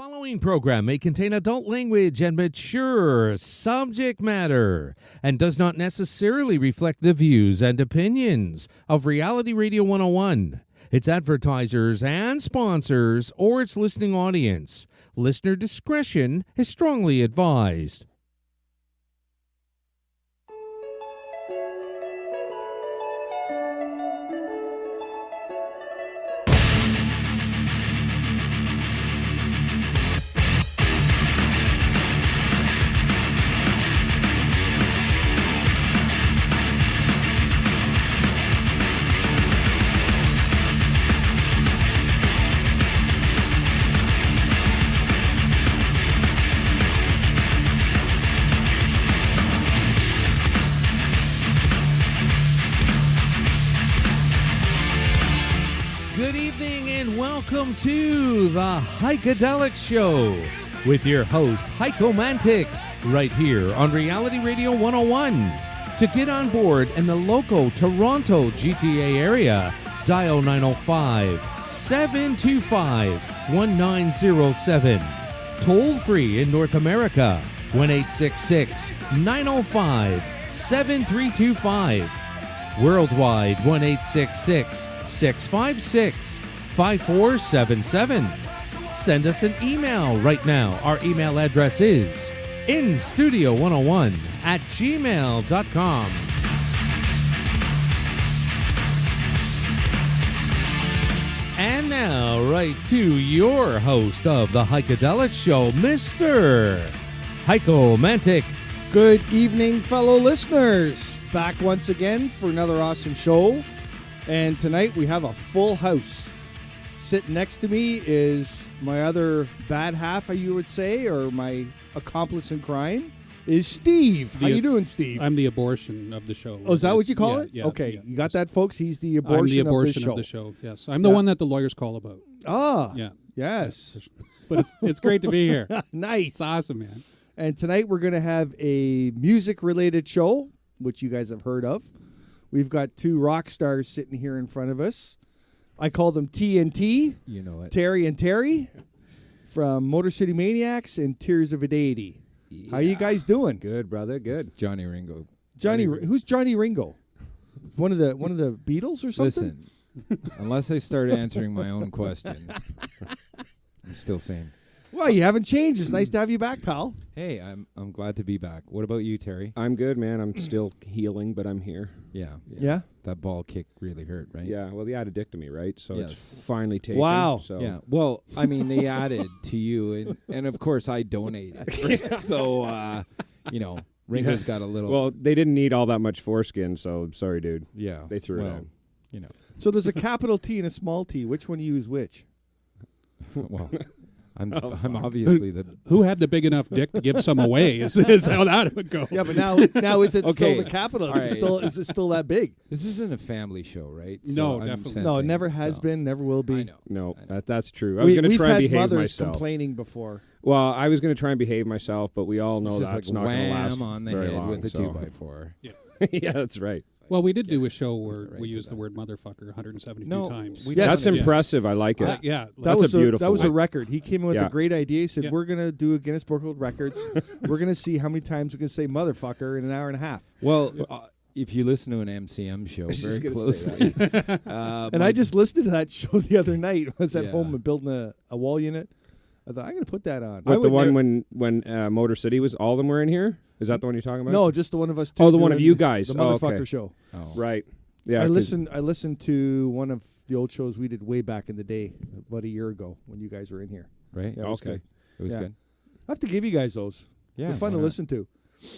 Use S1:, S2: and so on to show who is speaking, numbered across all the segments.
S1: Following program may contain adult language and mature subject matter and does not necessarily reflect the views and opinions of Reality Radio 101, its advertisers and sponsors, or its listening audience. Listener discretion is strongly advised. Welcome to the HeikaDelic Show with your host, HeikoMantic, right here on Reality Radio 101. To get on board in the local Toronto GTA area, dial 905-725-1907. Toll free in North America, 1-866-905-7325. Worldwide, 1-866-656-5477. Send us an email right now. Our email address is instudio101@gmail.com. And now, right to your host of the HeikaDelic Show, Mr. HeikoMantic.
S2: Good evening, fellow listeners. Back once again for another awesome show. And tonight we have a full house. Sitting next to me is my other bad half, you would say, or my accomplice in crime, is Steve. How you doing, Steve?
S3: I'm the abortion of the show.
S2: Oh, is that what you call it?
S3: Yeah,
S2: okay,
S3: yeah.
S2: You got that, folks? He's the abortion,
S3: I'm the abortion
S2: of the show.
S3: Yes, I'm the one that the lawyers call about.
S2: Ah,
S3: yeah,
S2: yes.
S3: But it's great to be here.
S2: Nice.
S3: It's awesome, man.
S2: And tonight we're going to have a music-related show, which you guys have heard of. We've got two rock stars sitting here in front of us. I call them TNT.
S4: You know it.
S2: Terry and Terry from Motor City Maniacs and Tears of a Deity.
S4: Yeah.
S2: How you guys doing?
S4: Good, brother. Good. It's Johnny Ringo.
S2: Who's Johnny Ringo? One of the Beatles or something?
S4: Listen, unless I start answering my own question, I'm still sane.
S2: Well, you haven't changed. It's nice to have you back, pal.
S4: Hey, I'm glad to be back. What about you, Terry?
S5: I'm good, man. I'm still healing, but I'm here.
S2: Yeah?
S4: That ball kick really hurt, right?
S5: Yeah, well, they added dick to me, right? So
S4: Yes.
S5: it's finally taken.
S2: Wow.
S5: So.
S4: Yeah. Well, I mean, they added to you, and of course, I donated. Right? So, Ringo's got a little.
S5: Well, they didn't need all that much foreskin, so sorry, dude.
S4: yeah.
S5: They threw it out.
S2: So there's a capital T and a small t. Which one do you use which?
S4: Well, I'm obviously the.
S3: Who had the big enough dick to give some away? Is how that would go.
S2: Yeah, but now is it
S4: Okay.
S2: still the capital?
S4: All right.
S2: Is it still that big?
S4: This isn't a family show, right?
S3: No,
S4: I'm
S3: definitely.
S2: No, it
S4: sensing,
S2: never has
S4: so.
S2: been, never will be.
S4: I know.
S5: No,
S4: I know.
S5: that's true. I was going to
S2: We've
S5: try and
S2: had
S5: behave
S2: mothers
S5: myself.
S2: complaining before.
S5: Well, I was going to try and behave myself, but we all know
S4: This is
S5: that's
S4: like
S5: not going to last
S4: wham on the
S5: very
S4: head
S5: long.
S4: with a
S5: so.
S4: 2x4.
S5: Yeah, that's right.
S3: Well, we did do a show where
S4: right
S3: we
S4: to
S3: used the
S4: that.
S3: word motherfucker 172
S4: No.
S3: times.
S2: Yes.
S5: That's
S3: Yeah.
S5: impressive. I like it.
S3: Yeah.
S5: That's a beautiful
S2: That was a
S5: one.
S2: record. He came in with a
S5: Yeah.
S2: great idea. He said,
S3: Yeah.
S2: we're going to do a Guinness Book of Records. We're going to see how many times we can say motherfucker in an hour and a half.
S4: Well, if you listen to an MCM show
S5: was just
S4: very
S5: gonna say
S4: closely,
S2: And I just listened to that show the other night. I was at
S4: Yeah.
S2: home and building a wall unit. I thought, I'm going to put that on.
S4: I
S5: What, the
S4: would
S5: one when Motor City was, all of them were in here? Is that the one you're talking about?
S2: No, just the one of us two.
S5: Oh, the one of
S2: doing
S5: you guys.
S2: The
S5: Oh,
S2: motherfucker
S5: okay.
S2: show.
S5: Right. Yeah.
S2: I
S5: 'cause-
S2: listened to one of the old shows we did way back in the day, about a year ago, when you guys were in here.
S4: right?
S2: Yeah, it was
S5: Okay.
S2: good.
S4: It was
S2: Yeah.
S4: good.
S2: I have to give you guys those.
S4: Yeah,
S2: They're fun
S4: why
S2: to
S4: not?
S2: listen to.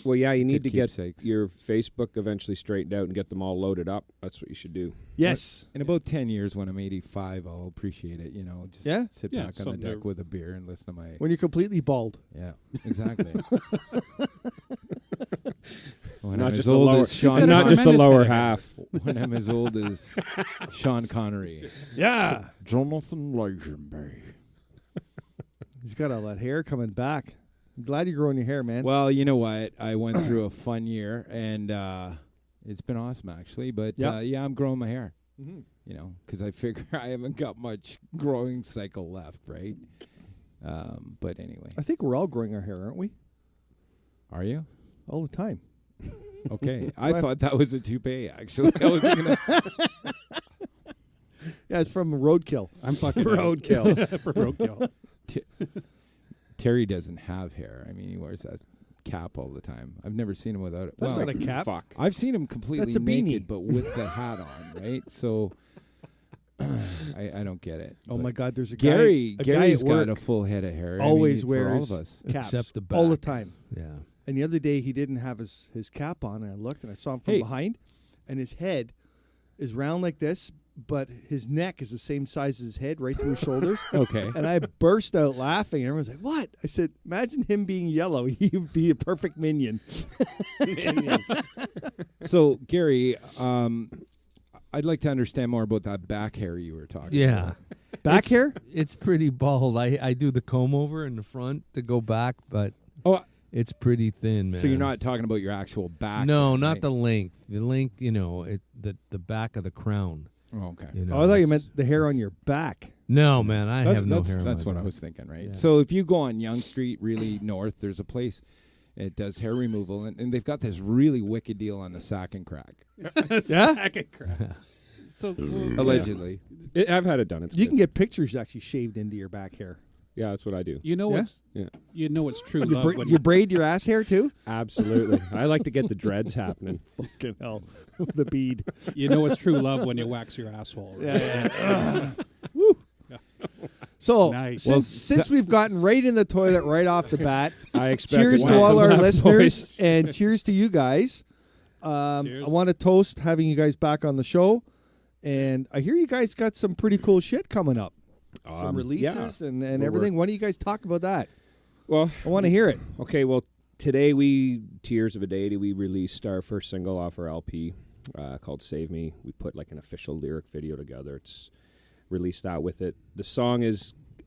S5: Well, yeah, you need
S4: Good
S5: to get
S4: keepsakes.
S5: your Facebook eventually straightened out and get them all loaded up. That's what you should do.
S2: Yes.
S4: In about 10 years, when I'm 85, I'll appreciate it. Just
S2: Yeah?
S4: sit
S3: Yeah,
S4: back on the
S3: someday.
S4: deck with a beer and listen to my.
S2: When you're completely bald.
S4: Yeah, exactly. When
S5: Not
S4: I'm
S5: just
S4: as
S5: the
S4: old
S5: lower,
S4: as Sean
S3: got a
S5: not just the
S3: tremendous
S5: lower
S3: head of
S5: half.
S4: when I'm as old as Sean Connery.
S2: Yeah.
S4: Jonathan Lazenby.
S2: He's got all that hair coming back. I'm glad you're growing your hair, man.
S4: Well, you know what? I went through a fun year, and it's been awesome, actually. But,
S2: Yeah.
S4: I'm growing my hair,
S2: Mhm.
S4: because I figure I haven't got much growing cycle left, right? But anyway,
S2: I think we're all growing our hair, aren't we?
S4: are you?
S2: All the time.
S4: Okay. I thought that was a toupee, actually. I was gonna
S2: Yeah, it's from Roadkill.
S3: I'm fucking
S5: Roadkill.
S3: for roadkill.
S4: Terry doesn't have hair. I mean, he wears that cap all the time. I've never seen him without it.
S2: That's
S4: Well,
S2: not a cap.
S5: Fuck.
S4: I've seen him completely
S2: That's a
S4: naked,
S2: beanie.
S4: but with the hat on, right? So I don't get it.
S2: Oh
S4: But
S2: my God, there's a
S4: Gary,
S2: guy.
S4: Gary's
S2: at
S4: got
S2: work
S4: a full head of hair.
S2: always
S4: I mean, for all
S2: wears
S4: of us.
S2: caps
S1: Except the
S2: all the
S1: back.
S2: time.
S1: Yeah.
S2: And the other day he didn't have his cap on, and I looked and I saw him from
S4: Hey.
S2: behind, and his head is round like this, but his neck is the same size as his head, right through his shoulders.
S4: Okay.
S2: And I burst out laughing, and everyone's like, "What?" I said, "Imagine him being yellow. He would be a perfect minion."
S4: So Gary, I'd like to understand more about that back hair you were talking
S1: Yeah.
S4: about.
S2: Back hair?
S1: It's pretty bald. I do the comb over in the front to go back, but
S4: Oh,
S1: it's pretty thin, man.
S4: so you're not talking about your actual back?
S1: No,
S4: then,
S1: not
S4: right?
S1: the length. The length, the back of the crown.
S4: Oh, okay.
S1: You know,
S2: Oh, I thought you
S1: it's-
S2: meant the hair on your back.
S1: No, man, I have no
S4: that's,
S1: hair on
S4: That's
S1: my
S4: what I
S1: back.
S4: was thinking, right?
S1: Yeah.
S4: So if you go on Yonge Street, really north, there's a place. It does hair removal, and they've got this really wicked deal on the sack and crack,
S2: Yeah?
S3: Second crap. So
S4: allegedly.
S5: I've had it done. It's
S2: You
S5: good.
S2: can get pictures actually shaved into your back hair.
S5: Yeah, that's what I do.
S3: you know
S2: Yeah?
S3: what's
S5: Yeah.
S3: you know what's true
S2: You,
S3: love when
S2: you braid your ass hair too?
S5: Absolutely. I like to get the dreads happening.
S2: Fucking hell. The bead.
S3: you know it's true love when you wax your asshole. Right?
S2: Yeah. Woo. So,
S3: Nice.
S2: since we've gotten right in the toilet right off the bat,
S5: I expect
S2: cheers
S5: it
S2: to all
S5: from
S2: our
S5: that
S2: listeners
S5: voice.
S2: and cheers to you guys.
S3: Cheers.
S2: I want to toast having you guys back on the show. And I hear you guys got some pretty cool shit coming up. Some releases
S5: yeah.
S2: and
S5: We're
S2: everything. Why don't you guys talk about that?
S5: Well,
S2: I want to hear it.
S5: okay. Well, today Tears of a Deity, we released our first single off our LP called Save Me. We put like an official lyric video together. It's released that with it. The song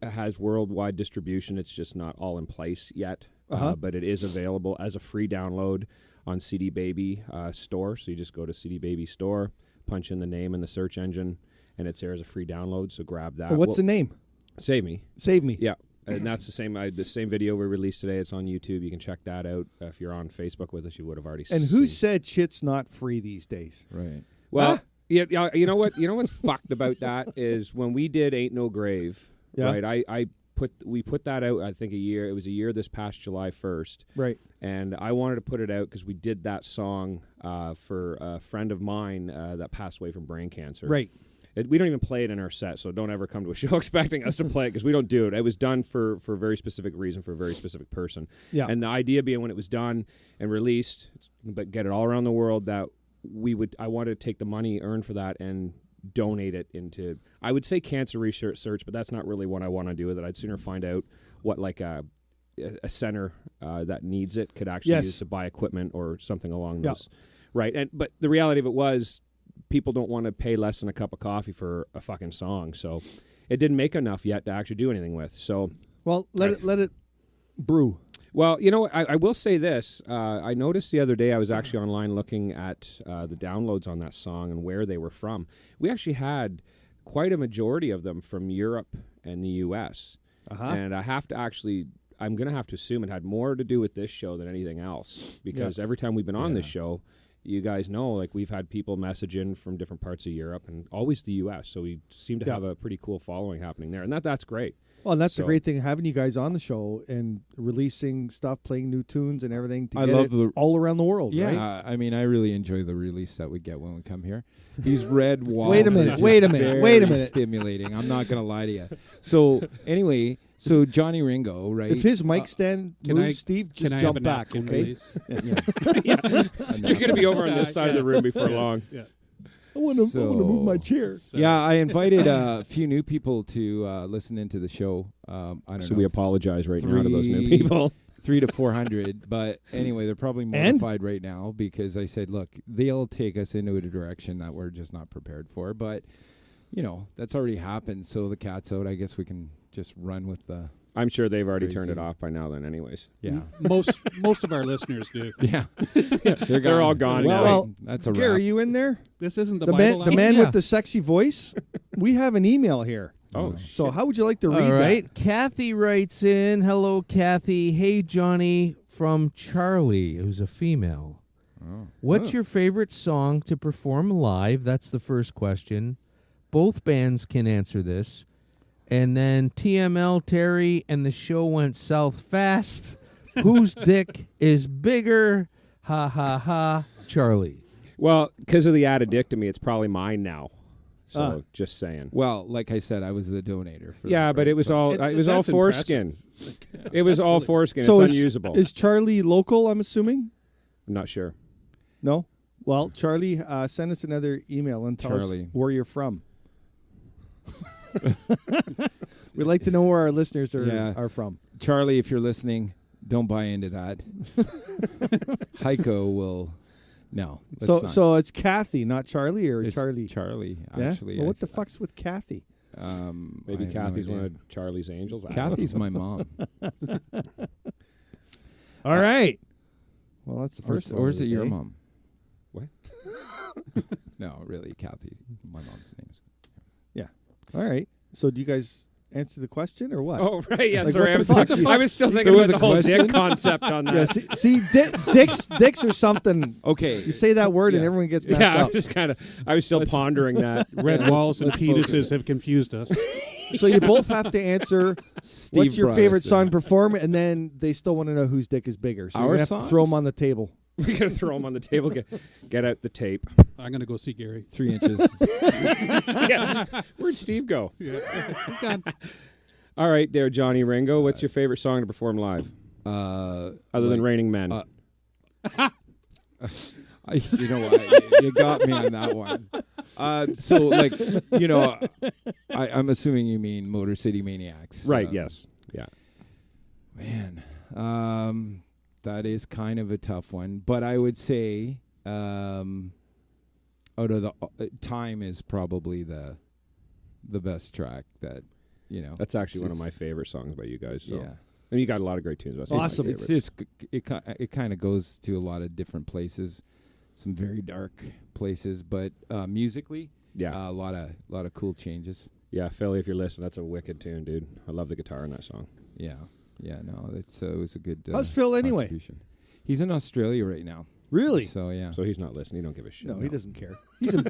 S5: has worldwide distribution. It's just not all in place yet, but it is available as a free download on CD Baby store. So you just go to CD Baby store, punch in the name in the search engine, and it's there as a free download. So grab that.
S2: What's the name?
S5: Save Me.
S2: Save Me.
S5: Yeah. And that's the same video we released today. It's on YouTube. You can check that out. If you're on Facebook with us, you would have already seen.
S2: And who said shit's not free these days?
S4: Right.
S5: Well, yeah, you know what? You know what's fucked about that is when we did Ain't No Grave,
S2: Yeah.
S5: right? We put that out, I think it was a year this past July 1st.
S2: Right.
S5: And I wanted to put it out because we did that song for a friend of mine that passed away from brain cancer.
S2: Right.
S5: We don't even play it in our set, so don't ever come to a show expecting us to play it because we don't do it. It was done for a very specific reason for a very specific person.
S2: Yeah.
S5: And the idea being when it was done and released, but get it all around the world, that I wanted to take the money earned for that and donate it into, I would say cancer research, but that's not really what I want to do with it. I'd sooner find out what like a center that needs it could actually use to buy equipment or something along those. Right. But the reality of it was, people don't want to pay less than a cup of coffee for a fucking song. So it didn't make enough yet to actually do anything with. So,
S2: Well, let it brew.
S5: well, you know, I will say this. I noticed the other day I was actually online looking at the downloads on that song and where they were from. We actually had quite a majority of them from Europe and the U.S. And I'm going to have to assume it had more to do with this show than anything else because every time we've been on this show, you guys know, like we've had people message in from different parts of Europe and always the U.S. So we seem to have a pretty cool following happening there, and that's great.
S2: Well, and that's the
S5: So-
S2: great thing, having you guys on the show and releasing stuff, playing new tunes and everything to
S4: I
S2: get
S4: love
S2: it
S4: the-
S2: all around the world,
S4: Yeah,
S2: right?
S4: I mean, I really enjoy the release that we get when we come here. These red walls.
S2: Wait a minute,
S4: are just
S2: wait a minute, wait a
S4: very
S2: minute.
S4: Stimulating. I'm not gonna lie to you. So anyway, Johnny Ringo, right?
S2: If his mic stand
S3: can
S2: moves,
S3: I-
S2: Steve,
S3: Can
S2: just
S3: I
S2: jump
S3: have a
S2: back,
S3: napkin,
S2: okay?
S3: please?
S5: You're going to be over on this side of the room before long.
S3: Yeah.
S2: I want to move my chair.
S3: So-
S4: Yeah, I invited a few new people to listen into the show. I don't
S5: So
S4: know.
S5: we apologize right now to those new
S4: Three-
S5: people.
S4: 300 to 400, but anyway, they're probably mortified right now because I said, look, they'll take us into a direction that we're just not prepared for. But you know, that's already happened. So the cat's out. I guess we can just run with the.
S5: I'm sure they've already turned it
S4: Crazy.
S5: off by now then anyways.
S4: Yeah,
S3: Most of our listeners do.
S4: yeah.
S5: They're all gone now.
S2: Well,
S4: that's a
S2: Gary,
S4: wrap.
S2: you in there?
S3: This isn't the
S2: The
S3: Bible.
S2: man
S3: app.
S2: with the sexy voice? We have an email here.
S5: Oh,
S2: So how would you like to read
S1: All right.
S2: that?
S1: Kathy writes in, hello, Kathy. Hey, Johnny, from Charlie, who's a female.
S4: Oh.
S1: What's your favorite song to perform live? That's the first question. Both bands can answer this. And then TML, Terry, and the show went south fast. Whose dick is bigger? Ha, ha, ha. Charlie.
S5: Well, because of the addictomy, it's probably mine now. So just saying.
S4: Well, like I said, I was the donator. For
S5: Yeah,
S4: that,
S5: but
S4: right?
S5: it was
S4: So-
S5: all it was all
S3: that's
S5: foreskin.
S3: impressive.
S5: It was
S3: That's
S5: all
S3: really-
S5: foreskin.
S2: So
S5: It's unusable.
S2: Is Charlie local, I'm assuming?
S5: I'm not sure.
S2: No? Well, Charlie, send us another email and tell us
S4: Charlie.
S2: where you're from. We'd like to know where our listeners are from.
S4: Charlie, if you're listening, don't buy into that. Heiko will. No. let's not.
S2: So it's Kathy, not Charlie, or
S4: It's
S2: Charlie?
S4: Charlie,
S2: Yeah?
S4: actually.
S2: Well, what the fuck's with Kathy?
S5: Maybe
S4: I have no
S5: Kathy's one
S4: idea.
S5: of Charlie's angels. I don't know.
S4: Kathy's my mom.
S2: All right. Well, that's the
S4: or
S2: first
S4: is,
S2: one.
S4: or
S2: of
S4: is
S2: the
S4: it your
S2: day.
S4: mom?
S5: What?
S4: No, really, Kathy. My mom's name is.
S2: All right. So do you guys answer the question or what?
S5: Oh right, yeah.
S2: Like,
S5: Sorry,
S2: what the fuck?
S5: I was still thinking
S4: There was
S5: about the
S4: a
S5: whole
S4: question?
S5: dick concept on that.
S2: Yeah. See, dicks or something.
S4: Okay.
S2: You say that word and
S4: Yeah.
S2: everyone gets messed
S5: Yeah, I
S2: up.
S5: was just I was still pondering that.
S3: Red walls and
S4: let's focus.
S3: penises have confused us.
S2: So you both have to answer
S4: Steve
S2: what's your
S4: brought
S2: favorite
S4: us
S2: song
S4: in.
S2: perform, and then they still want to know whose dick is bigger. So
S4: Our
S2: you're gonna have to throw them
S4: songs?
S2: on the table.
S5: We gotta throw them on the table. Get out the tape.
S3: I'm going to go see Gary.
S4: 3 inches.
S5: Yeah. Where'd Steve go? All right, there, Johnny Ringo. What's your favorite song to perform live, other than "Raining Men"?
S4: You know what? You got me on that one. So, like, you know, I'm assuming you mean Motor City Maniacs.
S5: Right. Yes. Yeah.
S4: Man, that is kind of a tough one. But I would say out of the time is probably the best track that, you know.
S5: That's actually one of
S4: it's-
S5: my favorite songs by you guys. So.
S4: Yeah.
S5: And you got a lot of great tunes. That's
S2: Awesome.
S5: My
S4: It's
S5: favorites.
S4: just it kind of goes to a lot of different places, some very dark places, but musically,
S5: Yeah.
S4: a lot of cool changes.
S5: Yeah, Philly, if you're listening, that's a wicked tune, dude. I love the guitar in that song.
S4: Yeah, no, it was a good.
S2: How's Phil anyway?
S4: contribution. He's in Australia right now.
S2: Really?
S4: So yeah,
S5: So he's not listening. He don't give a shit.
S2: No, he doesn't care. He's a,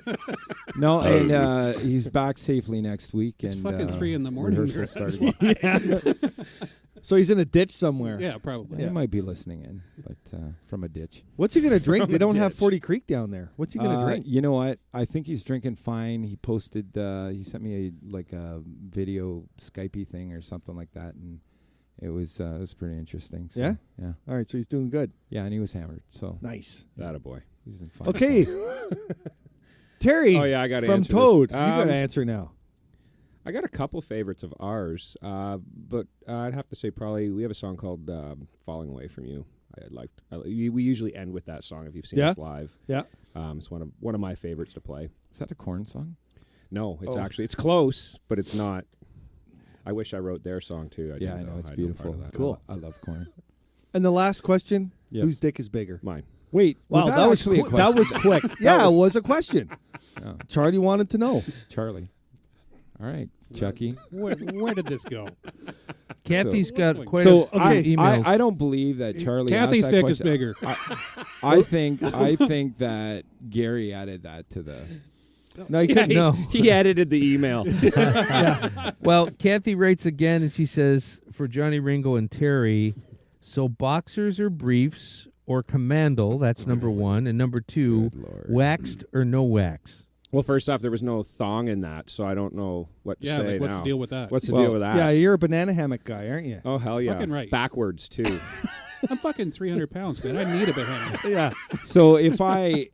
S4: no, and he's back safely next week.
S3: It's
S4: and
S3: fucking 3 in the morning.
S4: rehearsal started.
S2: so he's in a ditch somewhere.
S3: Yeah, probably.
S4: He might be listening in, but from a ditch.
S2: What's he gonna drink?
S5: From
S2: They
S5: a
S2: don't have
S5: ditch.
S2: 40 Creek down there. What's he gonna drink?
S4: You know what? I think he's drinking fine. He posted. He sent me a video Skypey thing or something like that, and it was pretty interesting. So,
S2: Yeah?
S4: yeah,
S2: All right, so he's doing good.
S4: yeah, and he was hammered. So
S2: Nice.
S5: That a boy.
S4: he's in fine.
S2: Okay. Terry
S5: Oh yeah, I got to
S2: from
S5: answer
S2: Toad.
S5: This.
S2: You got to answer now.
S5: I got a couple favorites of ours, but I'd have to say probably we have a song called "Falling Away from You." We usually end with that song if you've seen
S2: Yeah?
S5: us live.
S2: Yeah.
S5: It's one of my favorites to play.
S4: Is that a Korn song?
S5: No, it's
S4: Oh.
S5: actually it's close, but it's not. I wish I wrote their song too.
S4: Yeah, I know it's
S5: I
S4: beautiful.
S5: part of that.
S2: Cool.
S4: I love Korn.
S2: And the last question:
S4: Yes.
S2: whose dick is bigger?
S5: Mine.
S4: Wait,
S2: Wow, that was
S4: actually a
S2: that was
S4: question?
S2: quick. Yeah,
S4: was-
S2: it was a question.
S4: Oh,
S2: Charlie wanted to know.
S4: Charlie. All right, Chucky.
S3: Where did this go?
S1: Kathy's
S3: So-
S1: got
S3: what's
S1: quite
S4: So
S1: a few emails.
S4: I don't believe that Charlie.
S3: Kathy's
S4: asked that
S3: dick is
S4: question.
S3: bigger.
S4: I think that Gary added that to the.
S2: No, you
S5: Yeah,
S2: couldn't.
S5: he,
S1: No.
S5: he edited the email.
S1: Well, Kathy writes again, and she says, for Johnny Ringo and Terry, so boxers or briefs or commando, that's number one. And number two,
S4: Good Lord.
S1: waxed or no wax?
S5: Well, first off, there was no thong in that, so I don't know what to
S3: Yeah,
S5: say
S3: like, what's
S5: now.
S3: the deal with that?
S5: What's the
S4: Well,
S5: deal with that?
S2: Yeah, you're a banana hammock guy, aren't you?
S5: Oh hell yeah!
S3: Fucking right.
S5: Backwards too.
S3: I'm fucking 300 pounds, man. I need a banana.
S2: Yeah.
S4: So if I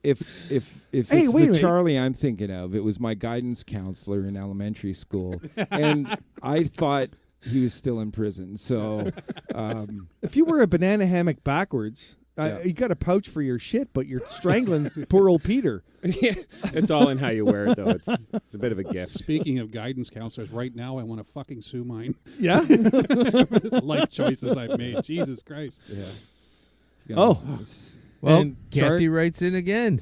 S4: if
S2: Hey,
S4: it's
S2: wait a
S4: the
S2: minute.
S4: Charlie I'm thinking of, it was my guidance counselor in elementary school, and I thought he was still in prison. So
S2: If you were a banana hammock backwards,
S4: Yeah.
S2: you got a pouch for your shit, but you're strangling poor old Peter.
S5: It's all in how you wear it, though. It's a bit of a gift.
S3: Speaking of guidance counselors, right now I want to fucking sue mine
S2: Yeah.
S3: for the life choices I've made. Jesus Christ.
S4: yeah.
S2: Oh.
S1: Well,
S2: And
S1: Kathy
S2: Char-
S1: writes in again.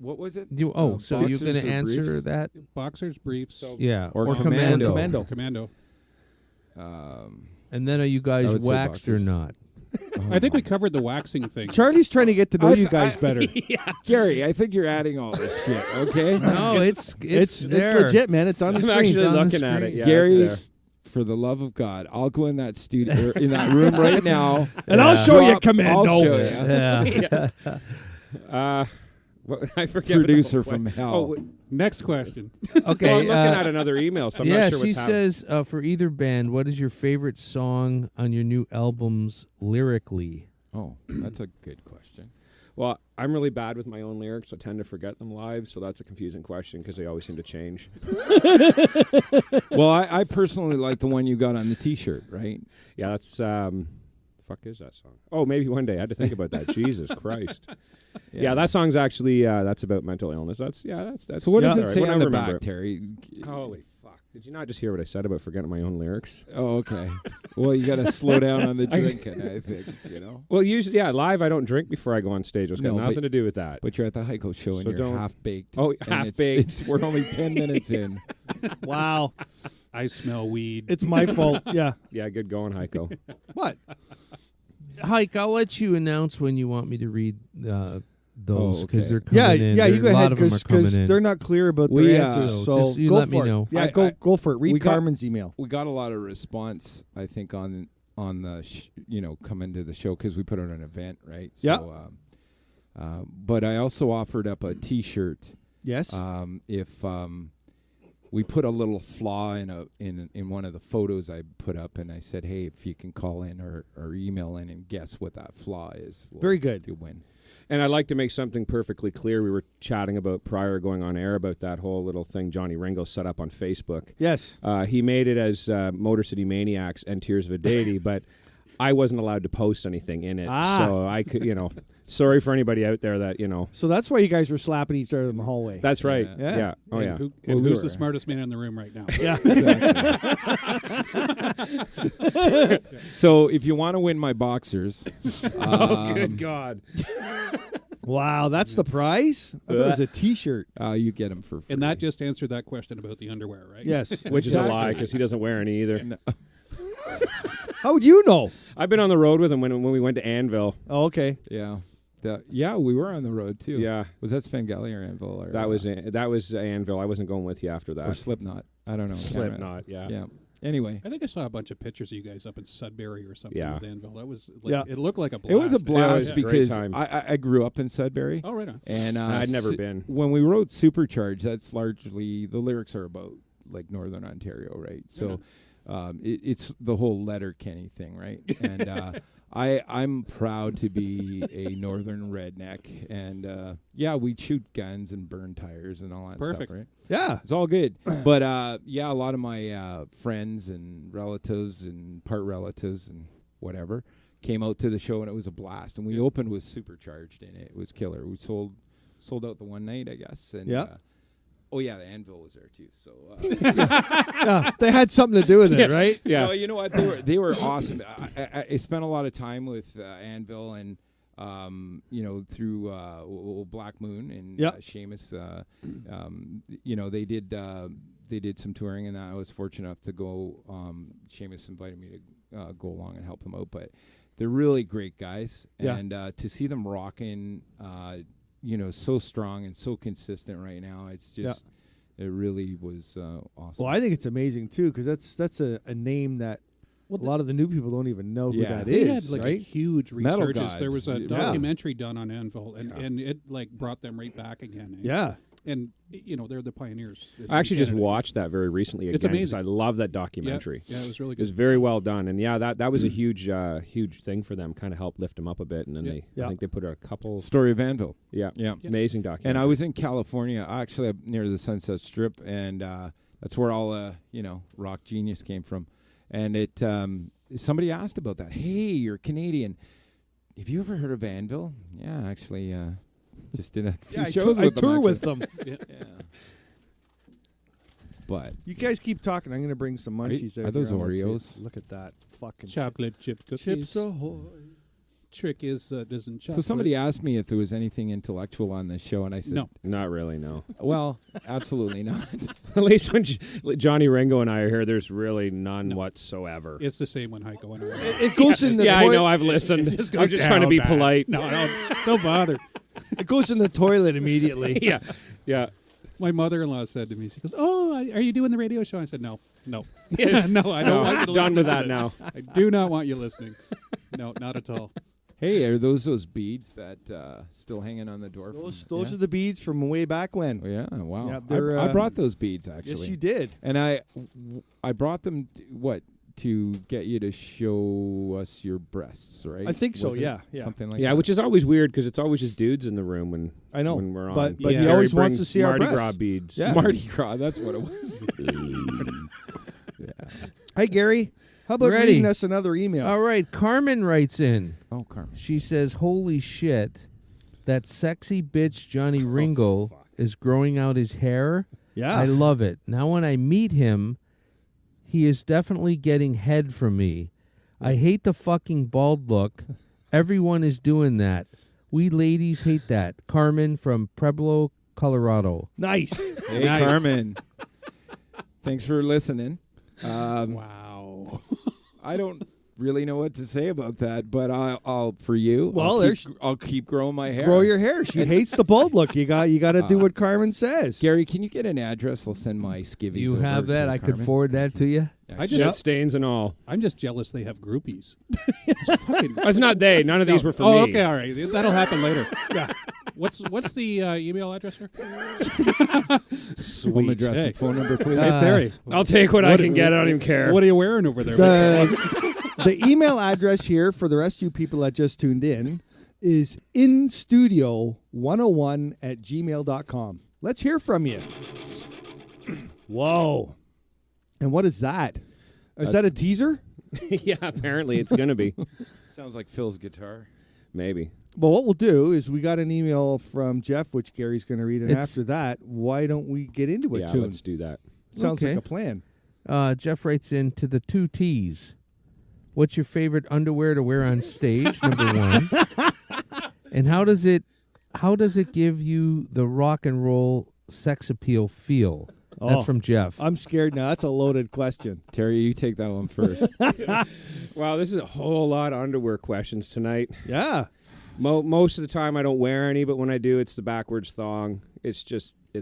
S4: What was it?
S1: So you're going
S4: boxers
S1: to
S4: or
S1: answer
S4: briefs?
S1: that?
S3: Boxers, briefs,
S1: Yeah,
S4: Or
S1: commando.
S4: commando.
S3: commando.
S1: And then are you
S4: I
S1: guys
S4: would say
S1: waxed or
S4: boxers.
S1: not?
S3: I think we covered the waxing thing.
S2: Charlie's trying to get to know you guys better.
S4: Gary, I think you're adding all this shit. Okay.
S1: No, it's there.
S2: It's legit, man. It's on the
S5: I'm
S2: screen.
S5: actually
S1: on the
S5: looking at it.
S1: screen.
S5: Yeah,
S4: Gary,
S5: it's
S4: for the love of God, I'll go in that studio in that room right now,
S2: And I'll show you
S4: Drop-
S2: commando.
S4: I'll show you.
S1: Yeah.
S5: there. I forget.
S4: Producer
S5: what the-
S4: from hell.
S5: Oh, wait.
S3: Next question.
S1: Okay.
S5: Well, I'm looking at another email, so I'm
S1: yeah,
S5: not sure
S1: she
S5: what's happening.
S1: says for either band, what is your favorite song on your new albums lyrically?
S4: Oh, that's a good question.
S5: Well, I'm really bad with my own lyrics. I tend to forget them live, so that's a confusing question because they always seem to change.
S4: Well, I personally like the one you got on the T-shirt, right?
S5: Yeah, that's fuck is that song? Oh, maybe one day. I had to think about that. Jesus Christ. Yeah, that song's actually that's about mental illness. That's.
S4: So what does
S5: all
S4: it
S5: right,
S4: say
S5: when I
S4: on the
S5: remember
S4: back,
S5: it.
S4: Terry?
S5: Holy fuck! Did you not just hear what I said about forgetting my own lyrics?
S4: Oh, okay. Well, you got to slow down on the drinking, I think. You know.
S5: Well, usually, live I don't drink before I go on stage. It's got
S4: No,
S5: nothing
S4: but-
S5: to do with that.
S4: But you're at the Heiko show and
S5: So
S4: you're
S5: don't-
S4: half baked.
S5: Oh,
S4: and
S5: half-baked.
S4: We're only 10 minutes in.
S2: Wow.
S3: I smell weed.
S2: It's my fault. Yeah.
S5: Yeah, good going, Heiko.
S2: What?
S1: Hike, I'll let you announce when you want me to read those because
S4: okay.
S1: they're coming in.
S2: Yeah, you go
S1: A lot
S2: ahead
S1: of them are coming
S2: because
S1: in.
S2: they're not clear about
S4: We,
S2: their answers.
S1: so just you
S2: go
S1: let
S2: for
S1: me
S2: it.
S1: know.
S2: Yeah,
S4: I-
S2: go for it. Read
S4: we got-
S2: Carmen's email.
S4: We got a lot of response, I think, on the coming to the show because we put on an event, right?
S2: Yeah.
S4: So, but I also offered up a T-shirt.
S2: Yes.
S4: If we put a little flaw in one of the photos I put up, and I said, hey, if you can call in or email in and guess what that flaw is,
S2: Very good.
S4: You win.
S5: And I'd like to make something perfectly clear. We were chatting about prior going on air about that whole little thing Johnny Ringo set up on Facebook.
S2: Yes.
S5: He made it as Motor City Maniacs and Tears of a Deity, but I wasn't allowed to post anything in it. So I could, sorry for anybody out there that,
S2: So that's why you guys were slapping each other in the hallway.
S5: That's right.
S2: Yeah.
S5: Yeah. Oh,
S3: And
S5: yeah.
S3: who-
S4: Well,
S3: and
S4: we
S3: who's
S4: were-
S3: the smartest man in the room right now?
S2: Yeah.
S4: So if you want to win my boxers,
S5: Oh, good God.
S2: Wow, that's the prize? I thought it was a T-shirt.
S4: you get them for free.
S3: And that just answered that question about the underwear, right?
S2: Yes.
S5: Which is a
S2: Exactly.
S5: lie because he doesn't wear any either.
S4: No.
S2: How would you know?
S5: I've been on the road with him when we went to Anvil.
S2: Oh, okay.
S4: Yeah. Yeah, we were on the road too.
S5: Yeah.
S4: Was that Svengali or Anvil? Or,
S5: That was Anvil. I wasn't going with you after
S4: or
S5: that.
S4: Slipknot. I don't know.
S5: Slipknot, yeah.
S4: Yeah. Anyway,
S3: I think I saw a bunch of pictures of you guys up in Sudbury or something
S5: Yeah.
S3: with Anvil. That was like,
S2: Yeah.
S3: it looked like a blast.
S4: it was a blast
S5: a great
S4: because
S5: time.
S4: I grew up in Sudbury.
S3: Oh, right on.
S4: And
S5: I'd never been.
S4: When we wrote Supercharge, that's largely the lyrics are about like Northern Ontario, right? So it's the whole Letterkenny thing, right? And I'm proud to be a Northern redneck, and we shoot guns and burn tires and all that
S3: Perfect.
S4: stuff, right?
S2: Yeah.
S4: It's all good, but a lot of my friends and relatives and part relatives and whatever came out to the show, and it was a blast. And we opened with Supercharged, and it was killer. We sold out the one night, I guess. And
S2: Yeah.
S4: the Anvil was there too. So
S2: Yeah, they had something to do with it, right?
S5: Yeah.
S4: no, you know what? They were awesome. I spent a lot of time with Anvil and through Black Moon and
S2: Yep.
S4: Seamus. They did some touring, and I was fortunate enough to go. Seamus invited me to go along and help them out, but they're really great guys,
S2: Yeah.
S4: and to see them rocking, so strong and so consistent right now, it's just. It really was awesome.
S2: Well, I think it's amazing too because that's a name that a lot of the new people don't even know who
S4: Yeah.
S2: that
S3: They
S2: is,
S3: had like a
S2: right?
S3: huge
S4: Metal
S3: resurgence. There
S4: guys.
S3: was a
S4: Yeah.
S3: documentary done on Anvil, and it like brought them right back again.
S2: Yeah.
S3: And they're the pioneers.
S5: I actually just
S3: Canada.
S5: watched that very recently again.
S3: It's
S5: 'cause
S3: amazing.
S5: I love that documentary.
S3: Yeah, it was really
S5: It was
S3: good.
S5: very well done, and that was a huge thing for them. Kind of helped lift them up a bit, and then
S2: Yeah.
S5: I think they put out a couple.
S4: Story of Anvil.
S5: Yeah,
S4: Yeah.
S5: amazing documentary.
S4: And I was in California, actually up near the Sunset Strip, and that's where all rock genius came from. And it somebody asked about that. Hey, you're Canadian. Have you ever heard of Anvil? Yeah, actually, just did a few
S2: Yeah,
S4: shows
S2: I
S4: with them.
S2: tour
S4: actually.
S2: with them.
S4: Yeah. But
S2: You guys keep talking. I'm going to bring some munchies out.
S4: are those
S2: here on the
S4: Oreos?
S2: table. Look at that fucking
S3: Chocolate chip cookies.
S2: Chips Ahoy.
S3: trick isn't chocolate.
S4: So somebody asked me if there was anything intellectual on this show, and I said,
S3: No.
S5: Not really, no.
S4: Well, absolutely not.
S5: At least when Johnny Ringo and I are here, there's really none whatsoever.
S3: It's the same when Heiko went around.
S2: It goes in the
S5: Yeah, I
S2: toilet.
S5: know. I've listened.
S3: It just
S5: I'm
S3: goes
S5: just trying to be
S3: down bad.
S5: polite.
S3: No, don't bother.
S2: It goes in the toilet immediately.
S5: Yeah, yeah.
S3: My mother-in-law said to me, she goes, "Oh, are you doing the radio show?" I said, "No, no, no. I don't want you to
S5: Done
S3: listen
S5: with
S3: to
S5: that
S3: this.
S5: now.
S3: I do not want you listening. No, not at all."
S4: Hey, are those beads that still hanging on the door?
S2: Those are the beads from way back when.
S4: Oh, yeah, wow.
S2: Yeah, they're,
S4: I brought those beads, actually.
S2: Yes, you did.
S4: And I brought them, to get you to show us your breasts, right?
S2: I think so,
S4: Was it
S2: yeah.
S4: Something like
S5: Yeah,
S4: that.
S5: which is always weird because it's always just dudes in the room when
S2: I know,
S5: when we're on.
S2: but
S3: he
S5: Terry
S2: always wants
S5: brings
S2: to see our
S5: Mardi
S2: breasts.
S5: Gras beads.
S2: Yeah.
S4: Mardi Gras, that's what it was.
S2: Hey, Gary, how about
S1: Ready.
S2: reading us another email?
S1: All right, Carmen writes in.
S4: Oh, Carmen.
S1: She says, "Holy shit, that sexy bitch Johnny Ringo is growing out his hair.
S2: Yeah.
S1: I love it. Now when I meet him, he is definitely getting head from me. I hate the fucking bald look. Everyone is doing that. We ladies hate that." Carmen from Pueblo, Colorado.
S2: Nice.
S4: Hey,
S3: Nice.
S4: Carmen. Thanks for listening.
S3: Wow.
S4: I don't really know what to say about that, but I'll for you.
S2: Well,
S4: I'll keep growing my hair.
S2: Grow your hair. She hates the bald look. You got to do what Carmen says.
S4: Gary, can you get an address? I'll send my skivvies.
S1: You
S4: over
S1: have that?
S4: to
S1: I could
S4: Carmen.
S1: forward that to you.
S3: I
S5: Just
S3: just,
S5: stains and all.
S3: I'm just jealous they have groupies. It's fucking.
S5: It's not they. None of these were for
S3: Oh,
S5: me.
S3: okay, all right. That'll happen later. Yeah. What's the email address here?
S4: Home address
S3: Hey.
S4: and phone number, please.
S2: Hey, Terry.
S5: I'll take what I can get. I don't even care.
S3: What are you wearing over there?
S2: The email address here for the rest of you people that just tuned in is instudio101@gmail.com. Let's hear from you. Whoa. And what is that? Is that a teaser?
S5: Yeah, apparently it's going to be.
S4: Sounds like Phil's guitar.
S5: Maybe.
S2: Well, what we'll do is we got an email from Jeff, which Gary's going to read, and
S1: It's-
S2: after that, why don't we get into it,
S5: Yeah,
S2: too?
S5: let's do that.
S2: Sounds
S1: Okay.
S2: like a plan.
S1: Jeff writes in to the 2 T's. What's your favorite underwear to wear on stage? Number one. And how does it give you the rock and roll sex appeal feel? That's
S2: Oh.
S1: from Jeff.
S2: I'm scared now. That's a loaded question.
S4: Terry, you take that one first.
S5: Wow, this is a whole lot of underwear questions tonight.
S2: Yeah.
S5: Most of the time I don't wear any, but when I do, it's the backwards thong. It's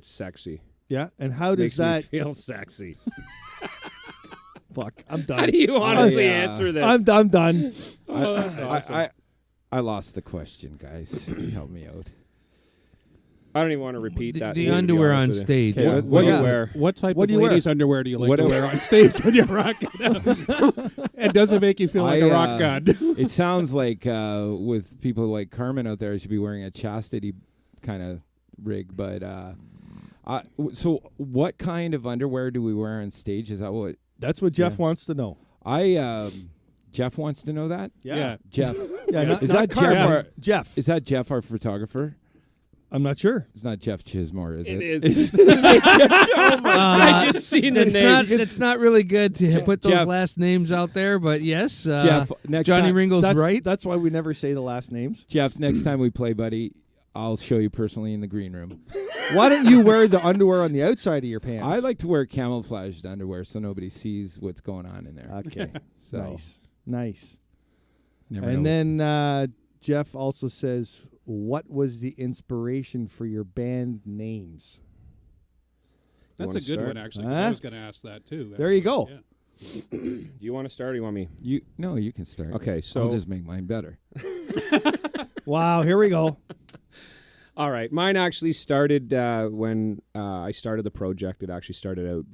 S5: sexy.
S2: Yeah. And how does
S5: Makes
S2: that...
S5: me feel sexy.
S2: Fuck. I'm
S5: How
S2: done.
S5: do you honestly
S4: yeah.
S5: answer this?
S2: I'm done.
S5: Oh, that's awesome.
S4: I lost the question, guys. Help me out.
S5: I don't even want to repeat that.
S1: the
S5: to be
S1: underwear on
S5: honest with you.
S1: stage.
S4: Okay,
S5: What do
S2: Yeah.
S5: you wear?
S3: What type
S2: What
S3: of
S2: do you wear?
S3: ladies' underwear do you like
S4: What
S3: to
S4: do-
S3: wear on stage when you're rocking out? And does it make you feel like a rock god?
S4: It sounds like with people like Carmen out there, I should be wearing a chastity kind of rig. But so, what kind of underwear do we wear on stage? Is that what
S2: That's what Jeff wants to know.
S4: Jeff wants to know that?
S3: Yeah.
S4: Jeff.
S2: Yeah, not,
S4: Is
S2: not
S4: that
S2: Carmen.
S4: Jeff? Our,
S2: Jeff.
S4: is that Jeff, our photographer?
S2: I'm not sure.
S4: It's not Jeff Chismore, is it?
S5: It is. I just seen the
S1: It's
S5: name.
S1: not. It's not really good to put those
S4: Jeff.
S1: last names out there, but yes,
S4: Jeff, next
S1: Johnny
S4: time,
S1: Ringo's
S2: That's
S1: right.
S2: That's why we never say the last names.
S4: Jeff, next time we play, buddy, I'll show you personally in the green room.
S2: Why don't you wear the underwear on the outside of your pants?
S4: I like to wear camouflaged underwear so nobody sees what's going on in there.
S2: Okay.
S4: So,
S2: Nice.
S4: never
S2: And
S4: know.
S2: then Jeff also says, what was the inspiration for your band names?
S3: That's
S5: wanna
S3: a good
S5: start?
S3: one, actually. 'Cause
S2: Huh?
S3: I was going to ask that, too.
S2: There you go.
S3: Yeah.
S5: Do you want to start or you want me?
S4: you can start.
S5: Okay, so
S4: I'll just make mine better.
S2: Wow, here we go.
S5: all right, mine actually started when I started the project. It actually started out.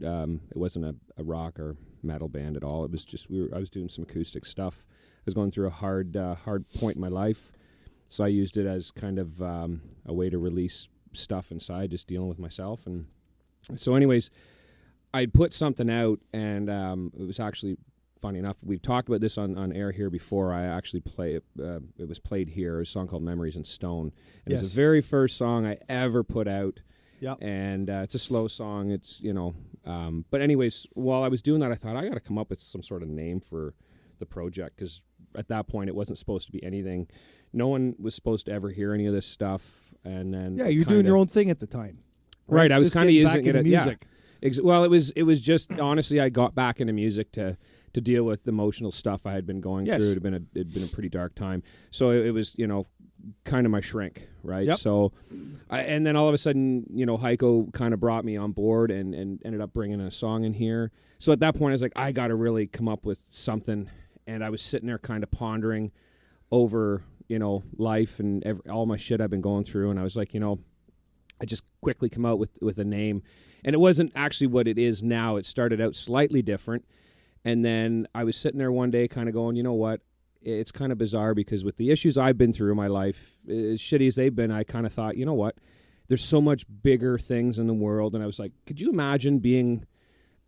S5: It wasn't a rock or metal band at all. It was just I was doing some acoustic stuff. I was going through a hard point in my life, so I used it as kind of a way to release stuff inside, just dealing with myself. And so, anyways, I'd put something out, and it was actually funny enough. We've talked about this on air here before. I actually it was played here. It was a song called "Memories in Stone." And It was
S2: Yes.
S5: the very first song I ever put out.
S2: Yep.
S5: And it's a slow song. It's but anyways, while I was doing that, I thought I got to come up with some sort of name for the project because at that point, it wasn't supposed to be anything. No one was supposed to ever hear any of this stuff. And then
S2: Yeah, you're doing your own thing at the time.
S5: Right, I was
S2: Just
S5: kind of
S2: getting
S5: using
S2: back into
S5: it.
S2: music.
S5: Well, it was just honestly, I got back into music to deal with the emotional stuff I had been going
S2: Yes.
S5: through. It'd been a pretty dark time, so it was kind of my shrink, right?
S2: Yep.
S5: So, and then all of a sudden, Heiko kind of brought me on board and ended up bringing a song in here. So at that point, I was like, I got to really come up with something, and I was sitting there kind of pondering over life and all my shit I've been going through, and I was like, I just quickly come out with a name, and it wasn't actually what it is now. It started out slightly different, and then I was sitting there one day kind of going, you know what, it's kind of bizarre because with the issues I've been through in my life, as shitty as they've been, I kind of thought, you know what, there's so much bigger things in the world, and I was like, could you imagine being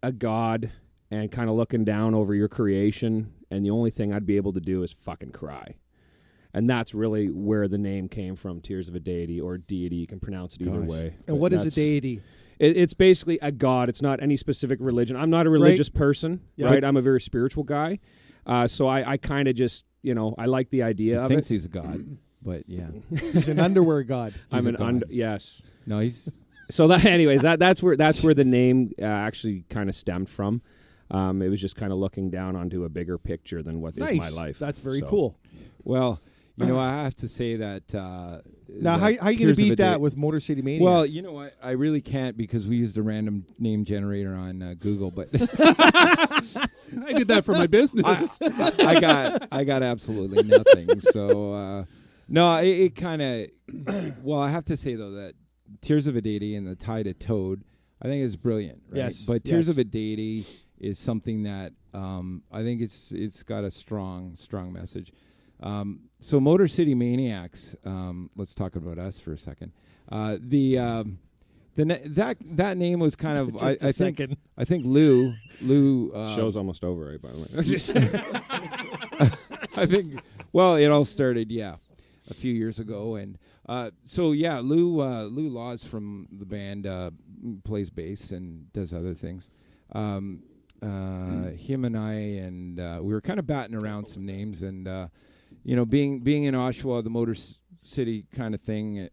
S5: a god and kind of looking down over your creation, and the only thing I'd be able to do is fucking cry. And that's really where the name came from, Tears of a Deity, or Deity. You can pronounce it either way.
S2: And
S5: But
S2: what is a
S5: that's-
S2: deity?
S5: It's basically a god. It's not any specific religion. I'm not a religious person,
S2: Yeah.
S5: right? I'm a very spiritual guy. So I kind of just, I like the idea
S4: He
S5: of
S4: thinks
S5: it.
S4: he's a god, but yeah.
S2: He's an underwear god.
S5: I'm
S4: a
S5: an
S4: god.
S5: yes.
S4: No, he's
S5: So anyways, that's where the name actually kind of stemmed from. It was just kind of looking down onto a bigger picture than what
S2: Nice.
S5: is my life.
S2: That's very
S5: So-
S2: cool.
S4: well. I have to say that.
S2: Now, how you going to beat that with Motor City Maniacs?
S4: Well, you know what? I really can't because we used a random name generator on Google, but
S3: I did that for my business.
S4: I got absolutely nothing. So no, it kind of. Well, I have to say though that Tears of a Deity and the tie to Toad, I think is brilliant. Right?
S2: Yes,
S4: but Tears
S2: yes.
S4: of a Deity is something that I think it's got a strong message. So Motor City Maniacs. Let's talk about us for a second. That name was kind of.
S2: Just a second.
S4: I think Lou.
S5: Show's almost over, right? By the way.
S4: I think. Well, it all started, a few years ago, and Lou Laws from the band plays bass and does other things. Him and I, and we were kind of batting around some names, and being in Oshawa, the Motor City kind of thing, it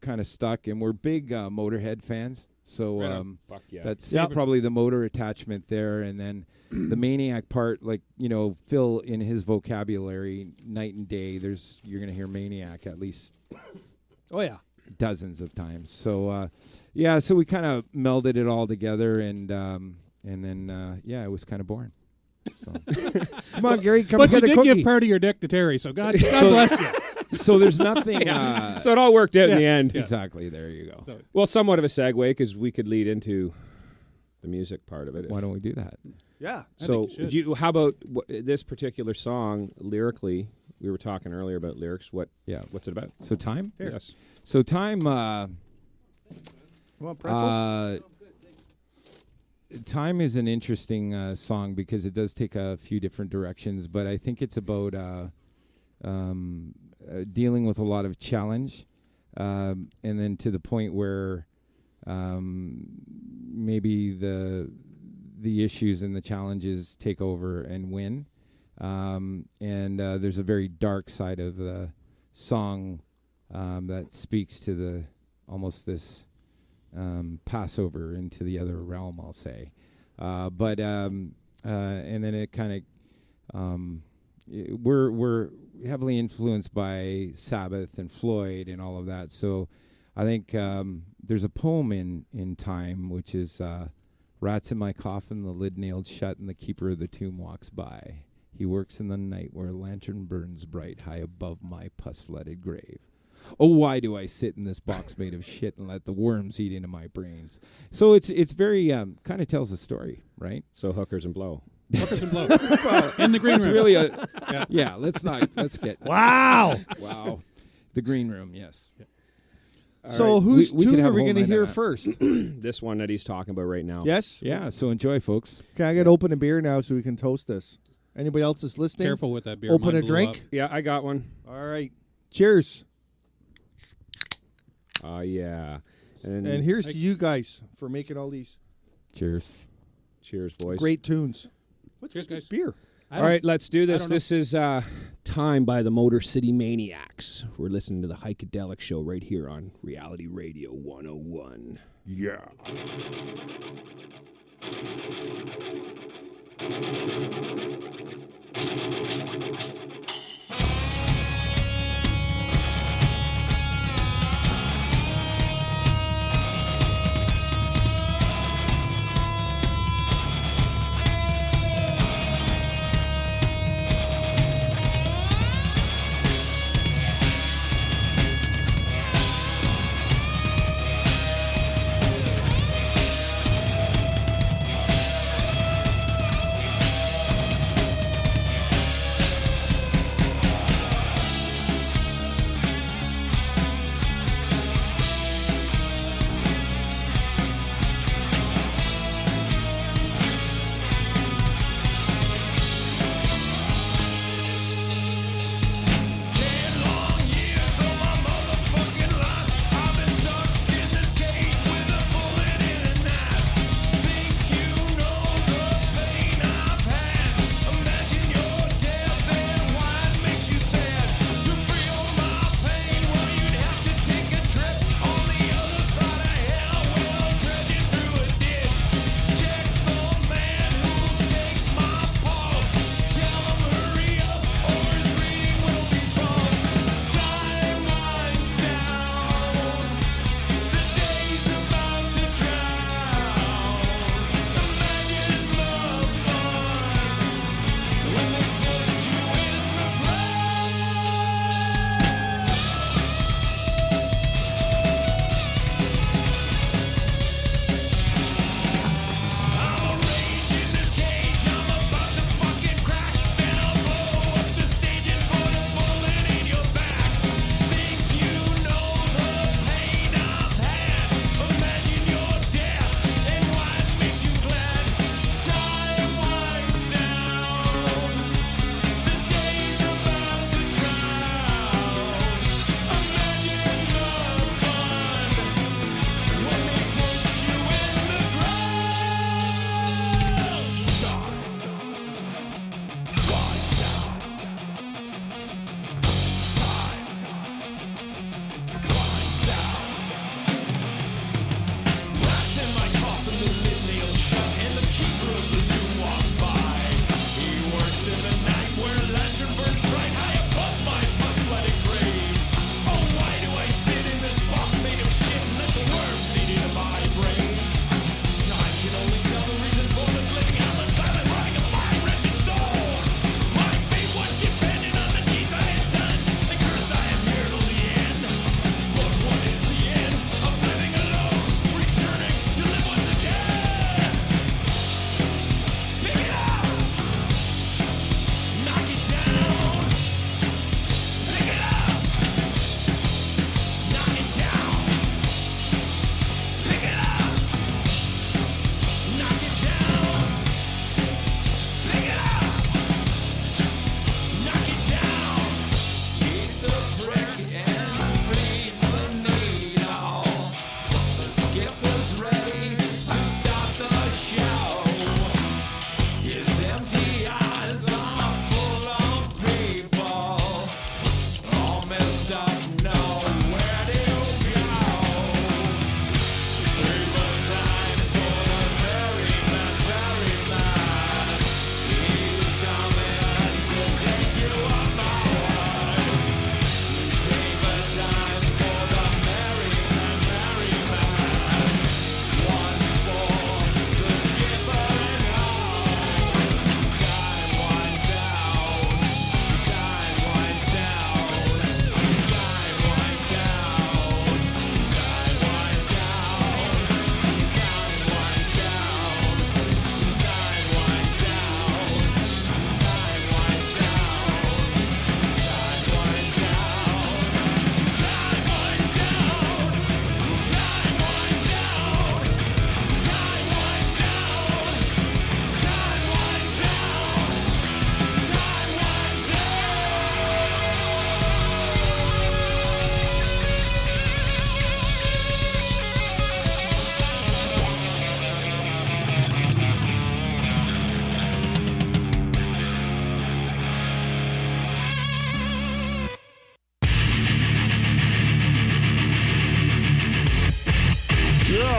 S4: kind of stuck, and we're big Motorhead fans. So
S5: Right on. Fuck yeah.
S4: that's
S2: Yep.
S4: probably the motor attachment there, and then the maniac part, like Phil in his vocabulary, night and day. You're gonna hear maniac at least
S2: Oh, yeah.
S4: dozens of times. So so we kind of melded it all together, and then it was kind of boring. So.
S2: Come on, Gary. Come
S3: But you
S2: get a
S3: did
S2: cookie.
S3: give part of your dick to Terry, so God bless you.
S4: So there's nothing.
S5: So it all worked out in the end.
S4: Exactly. There you go.
S3: So-
S5: Well, somewhat of a segue because we could lead into the music part of it.
S4: Why don't we do that?
S2: Yeah.
S5: So,
S3: think you should.
S5: how about this particular song lyrically? We were talking earlier about lyrics. What's it about?
S4: So time.
S5: Yes.
S4: So time.
S2: You want pretzels?
S4: Time is an interesting song because it does take a few different directions, but I think it's about dealing with a lot of challenge, and then to the point where maybe the issues and the challenges take over and win. And there's a very dark side of the song that speaks to the almost this Passover into the other realm, I'll say. But and then it kind of we're heavily influenced by Sabbath and Floyd and all of that. So I think there's a poem in Time which is rats in my coffin, the lid nailed shut, and the keeper of the tomb walks by. He works in the night where a lantern burns bright high above my pus-flooded grave. Oh, why do I sit in this box made of shit and let the worms eat into my brains? So it's very kind of tells a story, right?
S5: So hookers and blow.
S3: Hookers and blow. In the green
S4: It's
S3: room.
S4: really let's get
S2: Wow.
S4: wow. The green room, yes.
S5: All
S2: So
S5: right.
S2: whose
S4: we could
S2: tune
S4: have
S2: are we
S4: a whole
S2: going to
S4: night
S2: hear
S4: on that.
S2: first?
S5: This one that he's talking about right now.
S2: Yes?
S4: Yeah, so enjoy, folks.
S2: Can I get open a beer now so we can toast this? Anybody else that's listening?
S3: Careful with that beer.
S2: Open
S3: Mine
S2: a
S3: blew
S2: drink?
S3: up.
S5: Yeah, I got one.
S2: All right. Cheers.
S5: Yeah. And
S2: And here's to you guys for making all these
S4: Cheers.
S5: cheers, boys.
S2: great tunes.
S3: Cheers, guys.
S2: Beer.
S3: I
S5: All
S3: don't-
S5: right, let's do
S3: I
S5: this.
S3: don't know.
S5: This is Time by the Motor City Maniacs. We're listening to the HeikaDelic Show right here on Reality Radio 101.
S6: Yeah.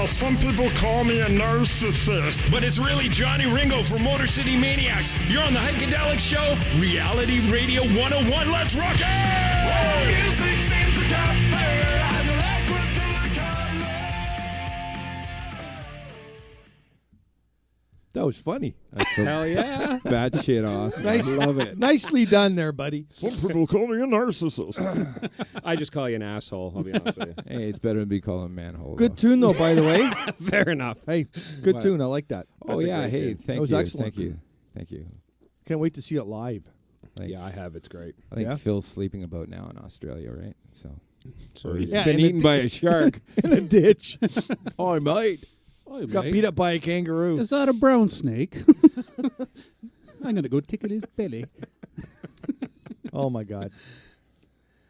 S6: Well, some people call me a narcissist, but it's really Johnny Ringo from Motor City Maniacs. You're on the HeikaDelic Show, Reality Radio 101. Let's rock it! Oh, music seems to top fair. I like what
S2: That was funny.
S4: That's so
S5: Hell yeah.
S4: bad shit awesome. I love it.
S2: Nicely done there, buddy.
S6: Some people call me a narcissist.
S5: I just call you an asshole, I'll be honest with you.
S4: Hey, it's better than be called a manhole.
S2: Good
S4: though.
S2: tune, though, by the way.
S5: Fair enough.
S2: Hey, good
S4: What?
S2: tune. I like that.
S4: Oh,
S5: That's a
S4: yeah.
S5: great
S4: Hey,
S5: tune.
S4: thank
S2: That was
S4: you.
S2: excellent.
S4: Thank you. Thank you.
S2: Can't wait to see it live.
S4: Like,
S5: Yeah, I have. It's great.
S4: I think
S2: Yeah.
S4: Phil's sleeping about now in Australia, right? So,
S5: So
S4: or he's
S2: Yeah,
S4: been
S2: in a
S4: eaten by a shark.
S2: In a ditch.
S4: Oh, mate.
S3: Oh,
S2: Got
S3: mate.
S2: beat up by a kangaroo.
S3: Is that a brown snake? I'm going to go tickle his belly.
S2: Oh, my God.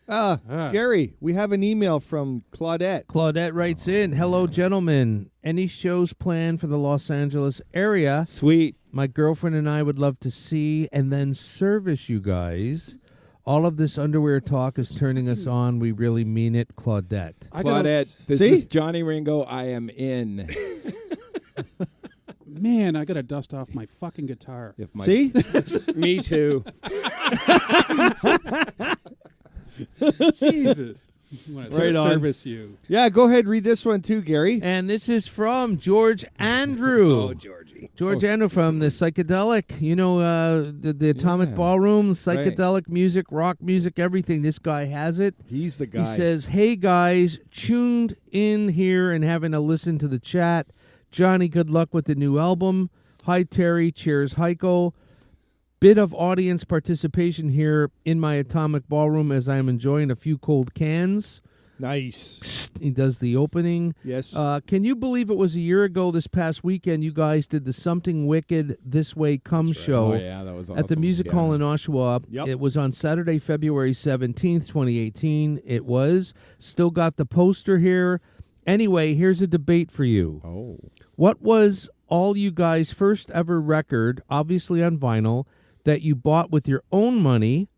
S2: Gary, we have an email from Claudette.
S1: Claudette writes in, hello, gentlemen. Any shows planned for the Los Angeles area?
S4: Sweet.
S1: My girlfriend and I would love to see and then service you guys. All of this underwear talk is turning us on. We really mean it, Claudette.
S4: Claudette, this
S2: See?
S4: is Johnny Ringo. I am in.
S3: Man, I got to dust off my fucking guitar.
S4: If my
S2: See?
S5: Me too.
S3: Jesus. I want to
S2: Right on.
S3: service you.
S2: Yeah, go ahead. Read this one, too, Gary.
S1: And this is from George Andrew.
S5: Oh, Georgie.
S1: George Andrew from the Psychedelic, the Atomic
S4: Yeah.
S1: Ballroom, psychedelic music, rock music, everything. This guy has it.
S2: He's the guy.
S1: He says, hey, guys, tuned in here and having a listen to the chat. Johnny, good luck with the new album. Hi, Terry. Cheers, Heiko. Bit of audience participation here in my Atomic Ballroom as I am enjoying a few cold cans.
S2: Nice.
S1: He does the opening.
S2: Yes.
S1: Can you believe it was a year ago this past weekend you guys did the Something Wicked This Way Comes show
S4: Oh, yeah, that was awesome.
S1: at the Music Hall in Oshawa.
S2: Yep.
S1: It was on Saturday, February 17th, 2018. It was. Still got the poster here. Anyway, here's a debate for you.
S4: Oh.
S1: What was all you guys' first ever record, obviously on vinyl, that you bought with your own money?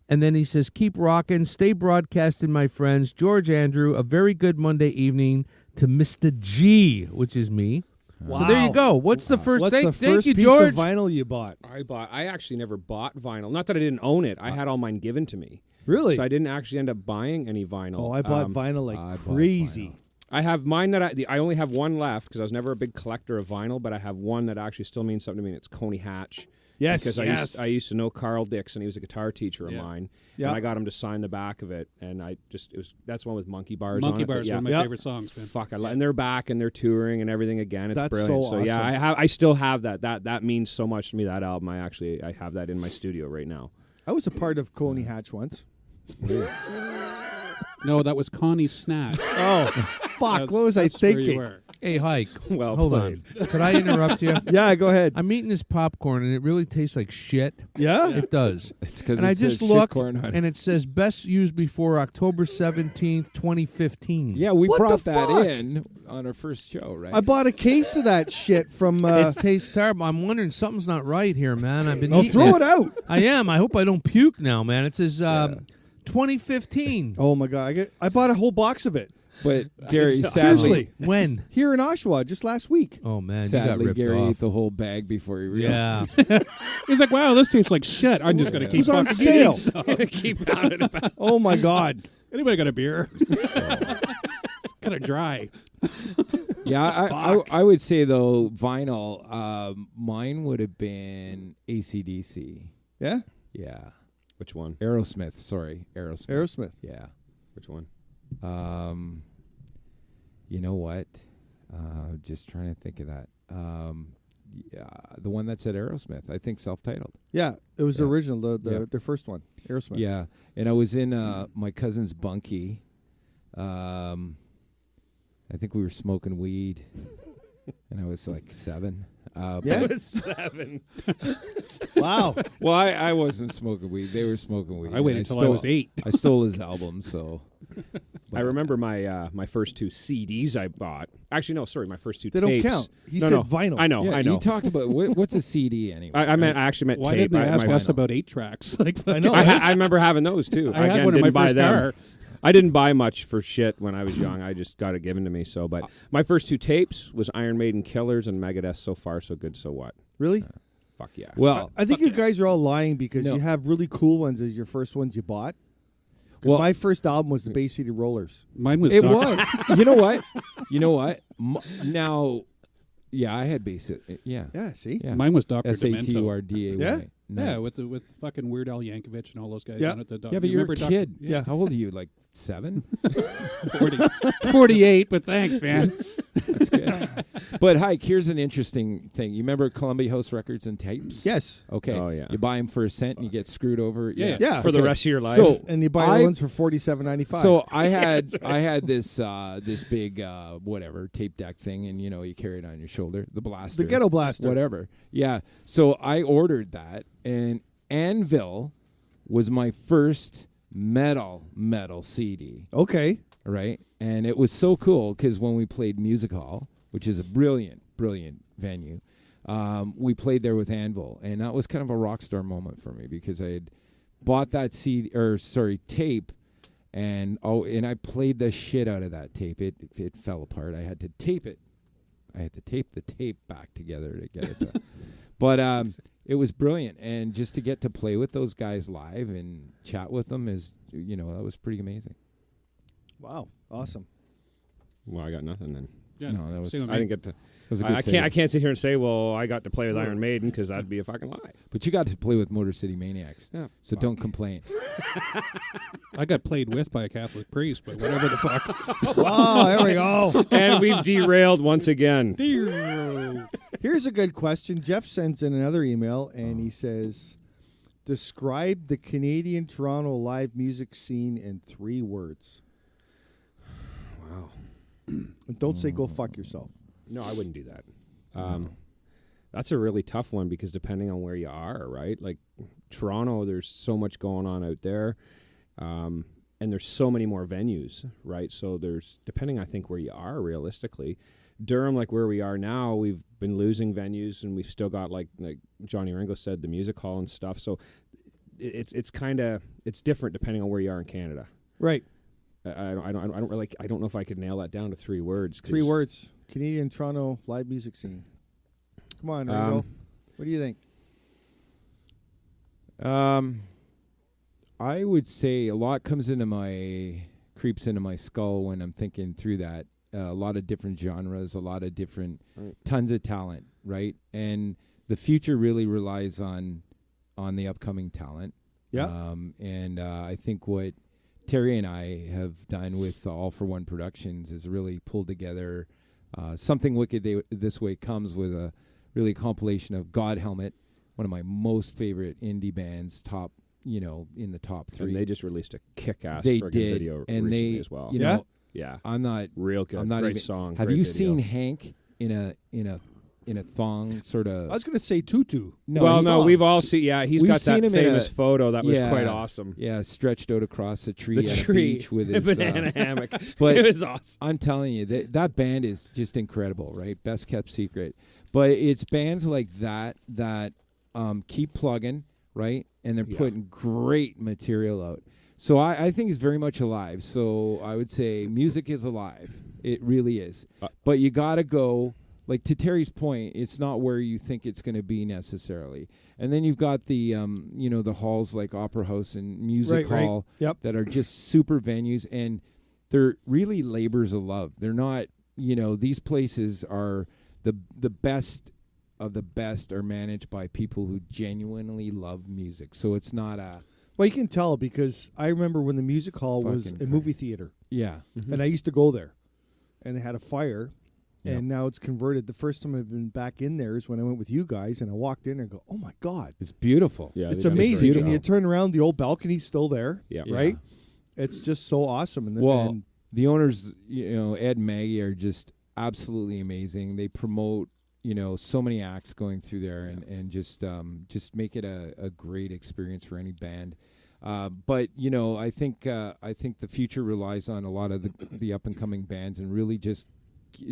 S1: And then he says, keep rocking, stay broadcasting, my friends. George Andrew, a very good Monday evening to Mr. G, which is me.
S2: Wow.
S1: So there you go. What's the first
S2: What's
S1: thing?
S2: the
S1: Thank
S2: first
S1: you,
S2: piece
S1: George.
S2: of vinyl you bought?
S5: I actually never bought vinyl. Not that I didn't own it. I had all mine given to me.
S2: Really?
S5: So I didn't actually end up buying any vinyl.
S2: Oh, I bought vinyl
S4: I
S2: like
S4: bought
S2: crazy.
S4: vinyl.
S5: I have mine that I only have one left because I was never a big collector of vinyl, but I have one that actually still means something to me. And it's Coney Hatch.
S2: Yes,
S5: Because
S2: yes.
S5: I used to know Carl Dixon. He was a guitar teacher of mine.
S2: Yeah.
S5: And I got him to sign the back of it. And that's one with Monkey Bars
S3: Monkey
S5: on it. but
S3: Bars,
S5: yeah.
S3: one of my
S2: Yeah.
S3: favorite songs, man.
S5: Fuck, and they're back and they're touring and everything again. It's
S2: That's
S5: brilliant.
S2: so
S5: yeah,
S2: awesome.
S5: I still have that. That means so much to me. That album, I have that in my studio right now.
S2: I was a part of Coney Hatch once.
S3: No, that was Connie's Snack.
S2: Oh, fuck. What was I
S3: That's where you
S2: thinking?
S3: were.
S1: Hey, Hike.
S5: Well
S1: Hold
S5: played.
S1: on. Could I interrupt you?
S2: Yeah, go ahead.
S1: I'm eating this popcorn, and it really tastes like shit.
S2: Yeah?
S1: It does.
S4: It's because
S1: And I
S4: it says
S1: just looked,
S4: shitcorn on it.
S1: and it says best used before October 17th, 2015.
S4: Yeah, we
S2: What
S4: brought
S2: the
S4: that
S2: fuck?
S4: in on our first show, right?
S2: I bought a case of that shit from...
S1: It tastes terrible. I'm wondering something's not right here, man. I've been
S2: I'll
S1: eating
S2: throw it out.
S1: I am. I hope I don't puke now, man. It says 2015.
S2: Oh, my God. I bought a whole box of it.
S4: But Gary, sadly,
S2: Seriously.
S1: When?
S2: Here in Oshawa just last week.
S1: Oh, man, you got
S4: sadly
S1: ripped
S4: Gary
S1: off.
S4: ate the whole bag before he realized.
S1: Yeah.
S3: He's like, wow, this tastes like shit. I'm just going to
S2: It
S3: keep
S2: was on
S3: fucking
S2: sale.
S3: eating. So.
S5: Keep pounding it back.
S2: Oh, my God.
S3: Anybody got a beer? It's kind of dry.
S4: Yeah, I would say, though, vinyl, mine would have been AC/DC.
S2: Yeah?
S4: Yeah.
S5: Which one?
S4: Aerosmith, sorry.
S2: Aerosmith.
S4: Yeah.
S5: Which one?
S4: You know what? Just trying to think of that. Yeah, the one that said Aerosmith. I think self-titled.
S2: Yeah, it was the
S4: Yeah.
S2: original, the
S4: Yeah.
S2: the first one, Aerosmith.
S4: Yeah, and I was in my cousin's bunkie. I think we were smoking weed, and I was like 7.
S2: Yeah?
S5: I was 7.
S2: Wow.
S4: Well, I wasn't smoking weed. They were smoking weed.
S3: I waited until I was 8.
S4: I stole his album, so.
S5: I remember my first 2 CDs I bought. Actually, no, sorry, my first 2
S2: They
S5: tapes.
S2: don't count. He
S5: No,
S2: said
S5: no.
S2: vinyl.
S5: I know,
S4: Yeah,
S5: I know.
S4: You talked about what's a CD anyway?
S5: I actually meant
S3: Why
S5: tape.
S3: didn't they ask
S5: my-
S3: us about 8 tracks? Like,
S2: I know.
S5: I remember having those too.
S3: I had
S5: Again,
S3: one in my
S5: didn't buy
S3: first
S5: them.
S3: car.
S5: I didn't buy much for shit when I was young. I just got it given to me. So, but my first 2 tapes was Iron Maiden Killers and Megadeth So Far So Good So What.
S2: Really?
S5: Fuck yeah.
S4: Well,
S2: I think you guys are all lying because
S4: No.
S2: you have really cool ones as your first ones you bought. Because my first album was the Bay City Rollers.
S3: Mine was.
S4: it was. You know what? You know what? Now, yeah, I had basic. Yeah.
S2: Yeah, see?
S4: Yeah.
S3: Mine was Dr.
S4: SATURDAY.
S3: Demento.
S2: Yeah?
S4: No.
S3: Yeah, with fucking Weird Al Yankovic and all those guys
S2: Yeah.
S3: on it.
S4: Yeah, but you're a
S3: remember
S4: kid.
S2: Yeah.
S4: How old are you? Like 7?
S3: 48, but thanks, man.
S4: That's good. But Hike, here's an interesting thing. You remember Columbia House Records and tapes?
S2: Yes.
S4: Okay.
S5: Oh, yeah.
S4: You buy them for a cent and you get screwed over.
S2: Yeah.
S5: For the
S4: Okay.
S5: rest of your life.
S4: So
S2: And you buy
S4: I-
S2: the ones for $47.95.
S4: So I had this big whatever tape deck thing, and you carry it on your shoulder, the blaster,
S2: the Ghetto Blaster.
S4: whatever. Yeah. So I ordered that, and Anvil was my first metal CD,
S2: Okay.
S4: right? And it was so cool because when we played Music Hall, which is a brilliant venue, we played there with Anvil, and that was kind of a rock star moment for me because I had bought that tape. And I played the shit out of that tape. It fell apart. I had to tape it. I had to tape the tape back together to get it done. But it was brilliant, and just to get to play with those guys live and chat with them is, that was pretty amazing.
S2: Wow. Awesome.
S5: Well, I got nothing then.
S3: Yeah,
S4: No, that was-
S3: same with
S5: I
S3: me.
S5: didn't get to.
S4: It was a
S5: I
S4: good
S5: can't. I
S4: save.
S5: can't sit here and say, well, I got to play with Iron Maiden because that'd be a fucking lie.
S4: But you got to play with Motor City Maniacs,
S5: Yeah,
S4: so
S5: fuck.
S4: don't complain.
S3: I got played with by a Catholic priest, but whatever the fuck.
S2: Wow, there we go.
S5: And we've derailed once again.
S2: Here's a good question. Jeff sends in another email, and he says, describe the Canadian Toronto live music scene in 3 words.
S5: Wow.
S2: And don't say go fuck yourself.
S5: No, I wouldn't do that. That's a really tough one because depending on where you are, right? Like Toronto, there's so much going on out there, and there's so many more venues, right? So there's, depending, I think, where you are realistically. Durham, like where we are now, we've been losing venues, and we've still got like Johnny Ringo said, the music hall and stuff. So it's kind of, it's different depending on where you are in Canada.
S2: Right.
S5: I don't know if I could nail that down to 3 words.
S2: 3 words. Canadian Toronto live music scene. Come on, Ringo. What do you think?
S4: I would say a lot creeps into my skull when I'm thinking through that. A lot of different genres, a lot of different, tons of talent, right? And the future really relies on the upcoming talent.
S2: Yeah.
S4: And I think what Terry and I have done with All for One Productions is really pulled together Something Wicked This Way comes with a really compilation of God Helmet, one of my most favorite indie bands, in the top 3.
S5: And they just released a kick-ass
S4: They
S5: friggin'
S4: did,
S5: video
S4: and
S5: recently
S4: they,
S5: as well.
S4: you
S2: Yeah?
S4: know,
S5: Yeah,
S4: I'm not
S5: real good.
S4: I'm not
S5: Great
S4: even,
S5: song.
S4: Have
S5: great
S4: you
S5: video.
S4: seen Hank in a thong sort of?
S2: I was going to say tutu.
S5: No, we've all seen. Yeah, he's
S4: We've
S5: got that
S4: seen him in
S5: famous
S4: a-
S5: photo that was
S4: yeah,
S5: quite awesome.
S4: Yeah, stretched out across a tree
S5: The
S4: at
S5: tree
S4: a beach with his
S5: banana hammock.
S4: but
S5: it was awesome.
S4: I'm telling you, that band is just incredible, right? Best kept secret. But it's bands like that keep plugging, right? And they're putting great material out. So I think it's very much alive. So I would say music is alive. It really is. But you got to go, like to Terry's point, it's not where you think it's going to be necessarily. And then you've got the, the halls like Opera House and Music Hall
S2: Yep.
S4: that are just super venues. And they're really labors of love. They're not, these places are the best of the best are managed by people who genuinely love music. So it's not a...
S2: Well, you can tell because I remember when the music hall was a
S4: Fucking
S2: movie theater,
S4: Yeah.
S2: and I used to go there, and they had a fire,
S4: Yep.
S2: and now it's converted. The first time I've been back in there is when I went with you guys, and I walked in and go, "Oh my god,
S4: It's beautiful.
S5: Yeah,
S2: it's
S5: they done it
S2: amazing!"
S5: very
S2: And
S5: well.
S2: you turn around, the old balcony's still there,
S5: Yeah.
S2: right? It's just so awesome. And
S4: Well,
S2: and
S4: the owners, Ed and Maggie are just absolutely amazing. They promote, so many acts going through there and just make it a great experience for any band. But I think the future relies on a lot of the up and coming bands and really just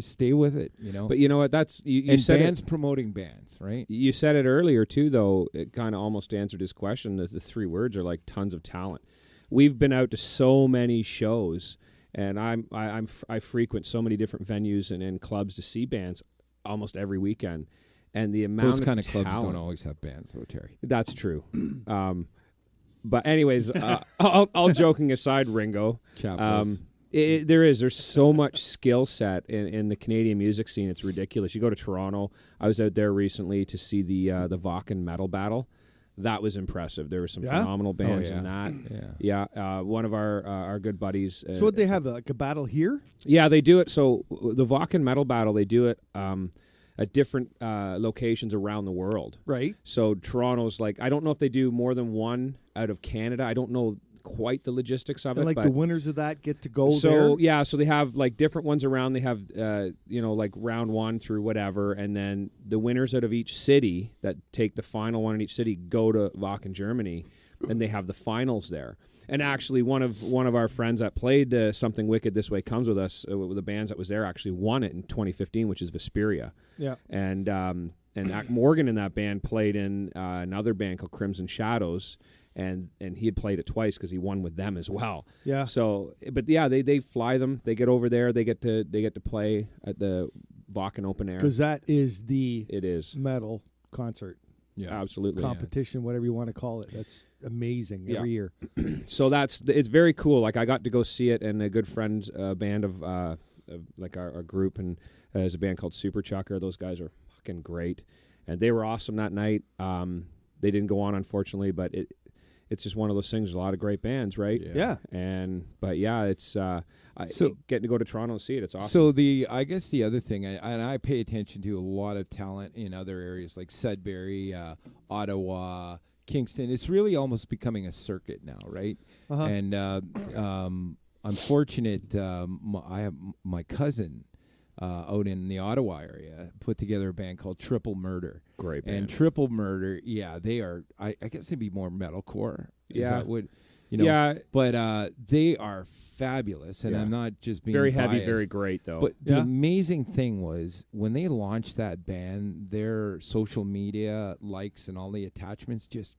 S4: stay with it.
S5: But you know what? That's you
S4: and
S5: said
S4: bands
S5: it.
S4: promoting bands, right?
S5: You said it earlier too, though. It kind of almost answered his question. The 3 words are like tons of talent. we've been out to so many shows, and I frequent so many different venues and clubs to see bands almost every weekend. And the amount
S4: Those kind of clubs
S5: talent,
S4: don't always have bands, though, Terry.
S5: That's true. But anyways, all joking aside, Ringo, there's so much skill set in the Canadian music scene. It's ridiculous. You go to Toronto. I was out there recently to see the Vaughan Metal Battle. That was impressive. There were some phenomenal bands in that. Yeah. One of our good buddies.
S2: So would they have like a battle here?
S5: Yeah, they do it. So the Vaughan Metal Battle, they do it at different locations around the world.
S2: Right.
S5: So Toronto's like, I don't know if they do more than one out of Canada. I don't know quite the logistics of it.
S2: Like
S5: but
S2: the winners of that get to go there?
S5: So, yeah, so they have like different ones around. They have, like round one through whatever. And then the winners out of each city that take the final one in each city go to Vaughan, Germany. And they have the finals there. And actually, one of our friends that played Something Wicked This Way Comes With Us, the bands that was there actually won it in 2015, which is Vesperia.
S2: Yeah.
S5: And Morgan in that band played in another band called Crimson Shadows, and he had played it twice because he won with them as well.
S2: Yeah.
S5: So, but yeah, they fly them. They get over there. They get to play at the Vaughan Open Air.
S2: Because that is
S5: it is
S2: metal concert.
S5: Yeah, absolutely.
S2: Competition, whatever you want to call it. That's amazing every year.
S5: So it's very cool. Like I got to go see it, and a good friend band of like our group, and there's a band called Super Chucker. Those guys are fucking great, and they were awesome that night. They didn't go on, unfortunately, but it's just one of those things. A lot of great bands, right?
S2: Yeah.
S5: But yeah, it's getting to go to Toronto and see it. It's awesome.
S4: So I guess the other thing, and I pay attention to a lot of talent in other areas like Sudbury, Ottawa, Kingston. It's really almost becoming a circuit now, right?
S2: Uh-huh.
S4: And I'm fortunate. I have my cousin out in the Ottawa area put together a band called Triple Murder.
S5: Great band.
S4: And Triple Murder, they are. I guess they'd be more metalcore.
S5: Yeah.
S4: But they are fabulous, and I'm not just being
S5: very
S4: biased,
S5: heavy, very great though.
S4: But the amazing thing was when they launched that band, their social media likes and all the attachments just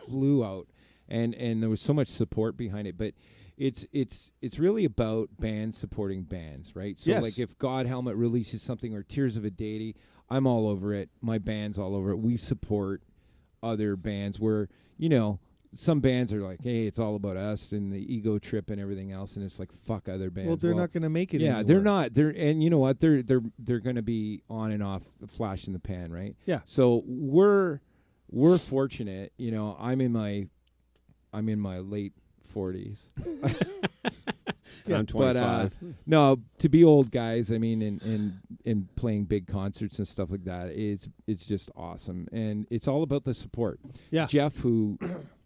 S4: flew out, and there was so much support behind it. But it's really about bands supporting bands, right? So like if God Helmet releases something or Tears of a Deity, I'm all over it. My band's all over it. We support other bands where some bands are like, hey, it's all about us and the ego trip and everything else, and it's like, fuck other bands.
S2: Well, they're not going to make it.
S4: Yeah,
S2: anymore.
S4: they're not. And you know what? They're going to be on and off, a flash in the pan, right?
S2: Yeah.
S4: So we're fortunate. I'm in my late 40s.
S5: I'm 25.
S4: But no, to be old guys, I mean, and playing big concerts and stuff like that, it's just awesome, and it's all about the support.
S2: Yeah.
S4: Jeff, who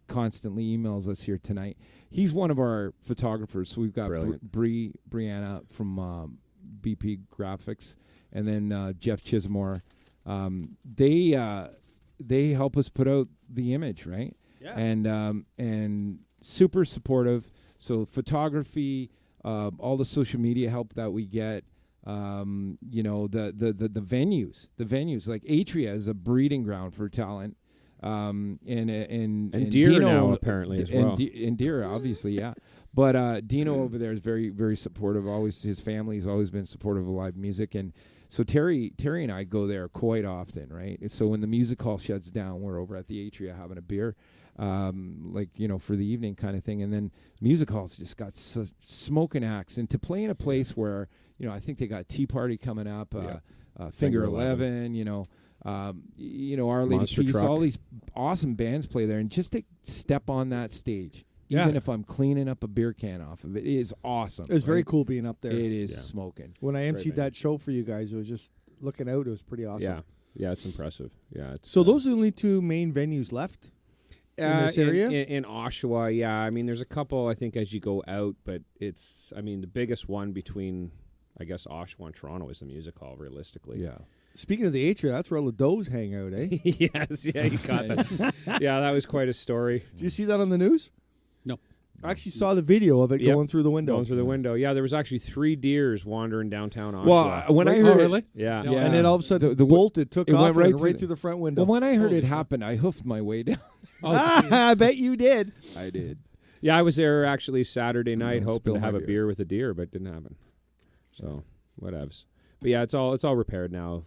S4: constantly emails us here tonight, he's one of our photographers. So we've got Brianna from BP Graphics, and then Jeff Chismore. They help us put out the image, right?
S2: Yeah.
S4: And super supportive. So photography, all the social media help that we get. The venues like Atria is a breeding ground for talent. And
S5: Deer
S4: Dino,
S5: now apparently as well.
S4: And Deer, obviously, yeah. But Dino over there is very, very supportive. Always, his family's always been supportive of live music, and so Terry and I go there quite often, right? So when the music hall shuts down, we're over at the Atria having a beer, for the evening kind of thing. And then music halls just got smoking acts, and to play in a place where I think they got Tea Party coming up, Finger 11, Our Lady
S5: Monster
S4: Peace,
S5: Truck.
S4: all these awesome bands play there, and just to step on that stage, even if I'm cleaning up a beer can off of it, is awesome.
S2: It was very cool being up there.
S4: It is smoking.
S2: When I emceed that show for you guys, it was just looking out. It was pretty awesome.
S5: Yeah, it's impressive. Yeah.
S2: So those are the only two main venues left in this area?
S5: In Oshawa, yeah. I mean, there's a couple, I think, as you go out, but the biggest one between, I guess, Oshawa and Toronto is the music hall, realistically.
S4: Yeah.
S2: Speaking of the Atria, that's where Ledoux hang out, eh?
S5: Yes, yeah, you caught that. Yeah, that was quite a story.
S2: Did you see that on the news?
S3: No.
S2: I actually saw the video of it going through the window.
S5: Going through the window. Yeah, there was actually 3 deers wandering downtown Oshawa.
S4: Well, when I heard
S3: really?
S5: Yeah.
S2: Yeah. And then all of a sudden, the bolted, took
S4: it
S2: off,
S4: went
S2: right through the front window.
S4: Well, when I heard it happen, I hoofed my way down.
S2: I bet you did.
S4: I did.
S5: Yeah, I was there actually Saturday night,
S4: Don't
S5: hoping
S4: spill
S5: to have
S4: my
S5: a beer with a deer, but it didn't happen. So, whatevs. But yeah, it's all repaired now.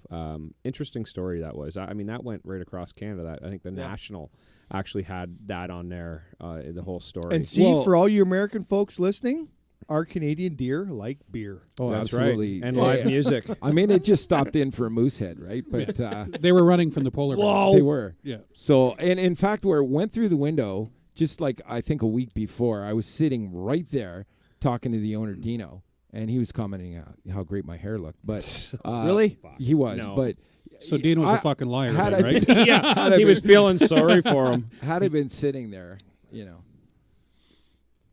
S5: Interesting story that was. I mean, that went right across Canada. That I think the National actually had that on there. The whole story.
S2: And see, for all you American folks listening, our Canadian deer like beer.
S4: Oh,
S5: that's
S4: absolutely.
S5: right. And live music.
S4: I mean, it just stopped in for a Moosehead, right? But
S3: They were running from the polar bears.
S2: Whoa.
S4: they were.
S3: Yeah.
S4: So, and in fact, where it went through the window, just like I think a week before, I was sitting right there talking to the owner, Dino, and he was commenting how great my hair looked. But
S2: Really?
S4: he was.
S5: No.
S4: But
S3: So Dino's a fucking liar,
S4: had
S3: then,
S4: I
S3: right?
S4: been-
S5: Yeah, he was feeling sorry for him.
S4: had I been sitting there,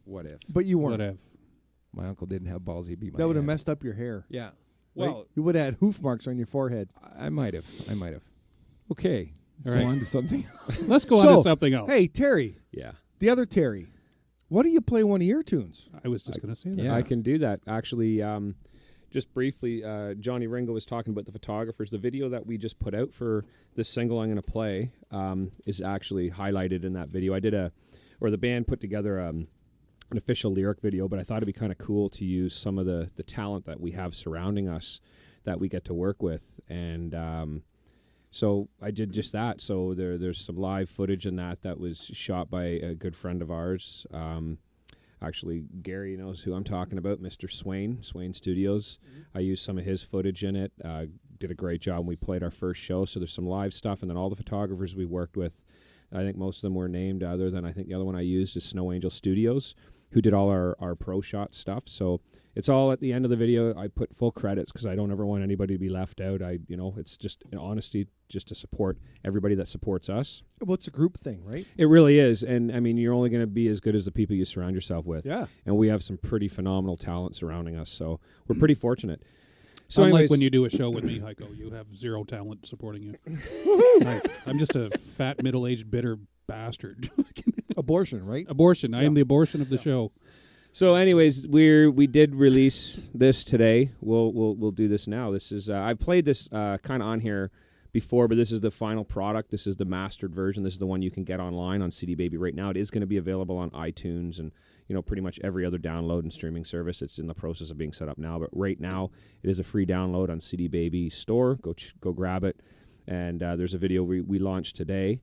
S4: what if
S2: But you weren't.
S3: Whatever.
S4: my uncle didn't have balls? He'd beat my
S2: That would have
S4: head.
S2: messed up your hair.
S4: Yeah.
S2: Well,
S4: Well,
S2: you would have had hoof marks on your forehead.
S4: I might have. Okay.
S3: All
S4: So
S3: right.
S4: on to something.
S3: Let's go on
S2: So,
S3: to something else.
S2: Hey, Terry,
S5: Yeah.
S2: the other Terry, why do you play one of your tunes?
S3: I was just going to say that.
S4: Yeah.
S5: I can do that. Actually, just briefly, Johnny Ringo was talking about the photographers. The video that we just put out for the single I'm going to play is actually highlighted in that video. The band put together an official lyric video, but I thought it'd be kind of cool to use some of the talent that we have surrounding us that we get to work with. And so I did just that. So there's some live footage in that was shot by a good friend of ours. Actually, Gary knows who I'm talking about, Mr. Swain Studios. I used some of his footage in it. Did a great job when we played our first show. So there's some live stuff, and then all the photographers we worked with, I think most of them were named, other than I think the other one I used is Snow Angel Studios, who did all our pro shot stuff. So it's all at the end of the video. I put full credits because I don't ever want anybody to be left out. It's just in honesty, just to support everybody that supports us.
S2: Well, it's a group thing, right?
S5: It really is. And I mean, you're only going to be as good as the people you surround yourself with.
S2: Yeah.
S5: And we have some pretty phenomenal talent surrounding us. So we're pretty fortunate. So
S3: Unlike
S5: anyways,
S3: when you do a show with me, Heiko, you have zero talent supporting you. I'm just a fat, middle-aged, bitter bastard.
S2: Abortion, right?
S3: Abortion. I am the abortion of the show.
S5: So, anyways, we did release this today. We'll do this now. This is I've played this kind of on here before, but this is the final product. This is the mastered version. This is the one you can get online on CD Baby right now. It is going to be available on iTunes and pretty much every other download and streaming service. It's in the process of being set up now, but right now it is a free download on CD Baby store. Go grab it. And there's a video we launched today,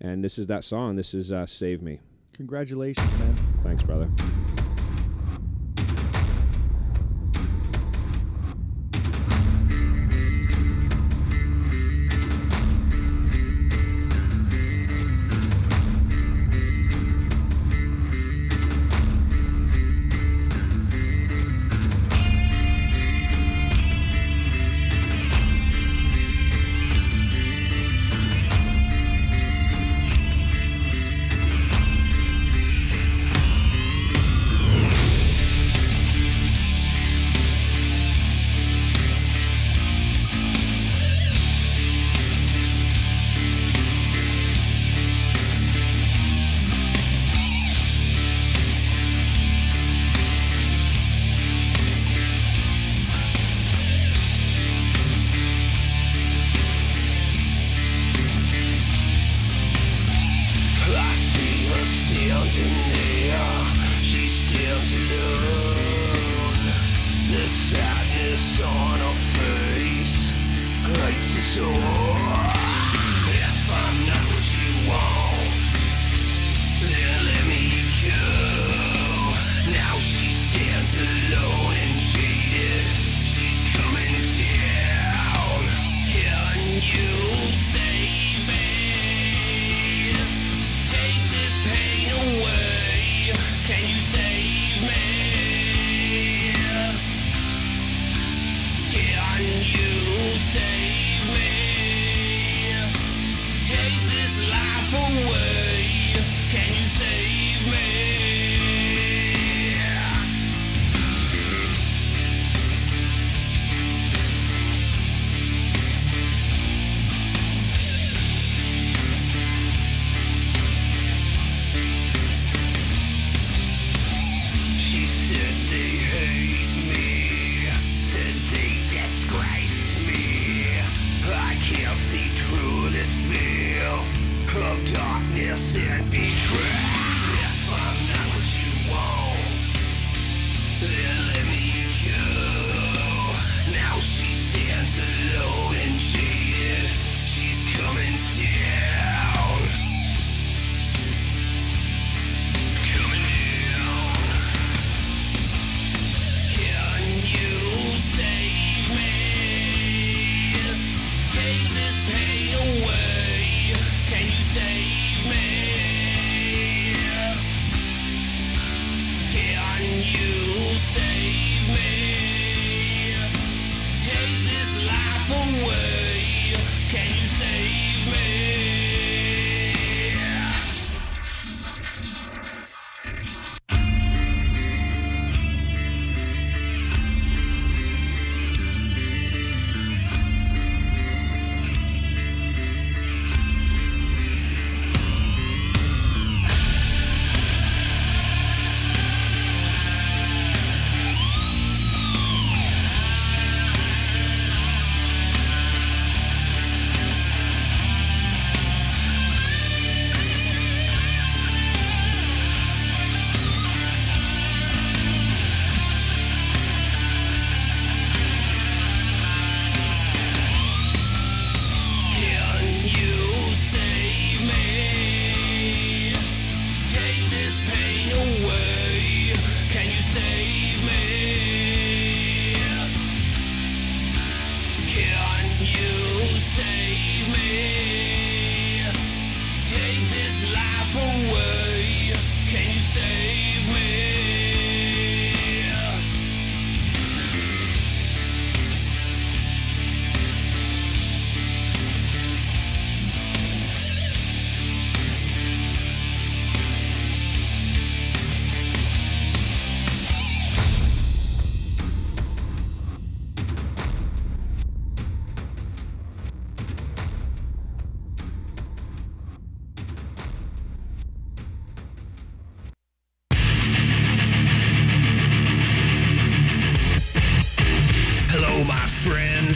S5: and this is that song. This is "Save Me."
S2: Congratulations, man.
S5: Thanks, brother.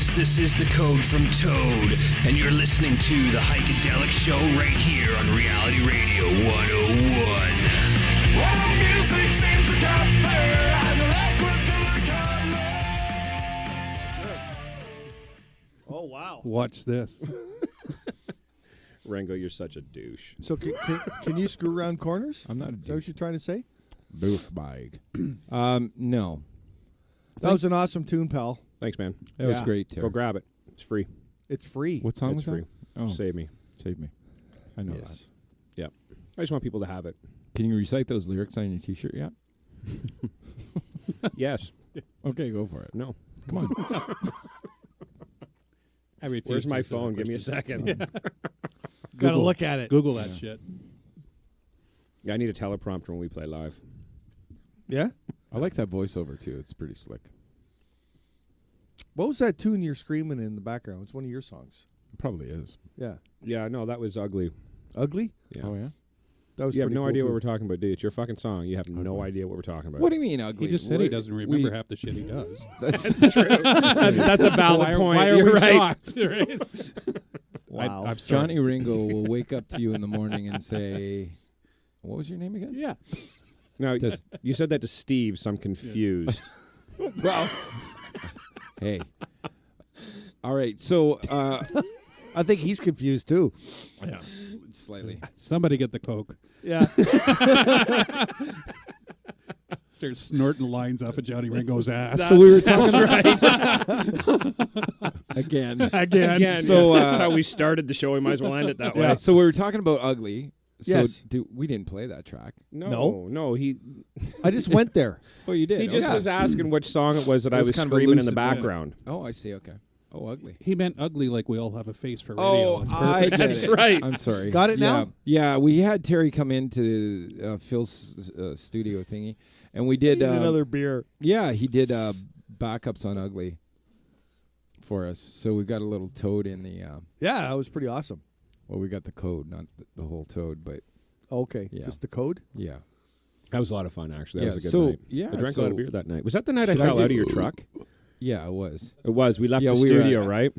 S6: listeners. This is the Coad from Toad, and you're listening to the HeikaDelic Show right here on Reality Radio 101. Well, the music seems to top there, and I like what the
S2: Oh, wow.
S3: Watch this.
S5: Ringo, you're such a douche.
S2: So can you screw around corners?
S4: I'm not a
S2: Is that what you're trying to say?
S4: douchebag. No.
S2: That was an awesome tune, pal.
S5: Thanks, man.
S4: That was
S2: Yeah.
S4: great,
S5: Go
S4: Terry.
S5: grab it. It's free.
S2: It's free.
S4: What song
S5: It's
S4: was
S5: free.
S4: that? Oh,
S5: Save me.
S4: Save me. I know
S2: Yes.
S5: Yep. I just want people to have it.
S4: that. Can you recite those lyrics on your T-shirt yet?
S5: Yes.
S4: Okay, go for it.
S5: No.
S4: Come on.
S3: I refuse
S5: Where's
S3: to
S5: my
S3: answer that
S5: phone? Give me a
S3: question.
S5: second.
S2: Got to look at it.
S3: Google that shit.
S5: Yeah, I need a teleprompter when we play live.
S2: Yeah?
S4: I like that voiceover too. It's pretty slick.
S2: What was that tune you're screaming in the background? It's one of your songs.
S4: It probably is.
S2: Yeah.
S5: Yeah, no, that was ugly.
S2: Ugly?
S5: Yeah.
S4: Oh yeah.
S2: That was
S5: You have
S2: pretty
S5: no
S2: cool
S5: idea
S2: too.
S5: what we're talking about, dude. It's your fucking song. You have no
S4: Okay.
S5: idea what we're talking about.
S4: What do you mean ugly?
S3: He just said he
S4: What-
S3: doesn't remember
S4: we-
S3: half the shit he does.
S4: That's
S5: that's a valid point.
S3: Why are
S5: You're
S3: we
S5: right.
S3: shocked? Right?
S2: Wow.
S3: I'm sorry.
S4: Johnny Ringo will wake up to you in the morning and say, "What was your name again?"
S3: Yeah.
S5: No,
S4: Just-
S5: you said that to Steve, so I'm confused.
S4: Well, hey. All right. So,
S2: I think he's confused too.
S4: yeah, slightly.
S3: Somebody get the Coke.
S2: Yeah.
S3: Start snorting lines off of Johnny Ringo's ass.
S4: So we were talking
S5: right.
S4: again.
S5: Again,
S4: So,
S5: that's how we started the show. We might as well end it that way.
S2: Yeah.
S4: So we were talking about ugly. So
S2: Yes.
S4: we didn't play that track.
S5: No. He
S2: I just went there.
S4: Oh, you did.
S5: he just was asking which song it was that
S4: It
S5: I
S4: was
S5: was
S4: kind of a
S5: screaming in the
S4: lucid-
S5: background.
S4: Oh, I see. Okay. Oh, ugly.
S3: He meant ugly like we all have a face for radio.
S4: Oh,
S3: It's
S4: I
S3: perfect.
S4: get
S5: That's
S4: it.
S5: right.
S4: I'm sorry.
S2: Got it
S4: yeah.
S2: now?
S4: Yeah, we had Terry come into Phil's studio thingy, and we did
S2: another beer.
S4: Yeah, he did backups on ugly for us. So we got a little Toad in the.
S2: Yeah, that was pretty awesome.
S4: Well, we got the Coad, not the whole Toad, but
S2: Okay.
S4: Yeah.
S2: Just the code?
S4: yeah.
S5: That was a lot of fun, actually. That
S4: Yeah,
S5: was a good
S4: so-
S5: night.
S4: yeah,
S5: I drank a lot
S4: so-
S5: of beer that night. Was that the night I
S4: Should I
S5: fell
S4: get-
S5: out of your truck?
S4: Yeah, it was.
S5: It was. We left
S4: Yeah,
S5: the
S4: we were
S5: studio,
S4: at-
S5: right?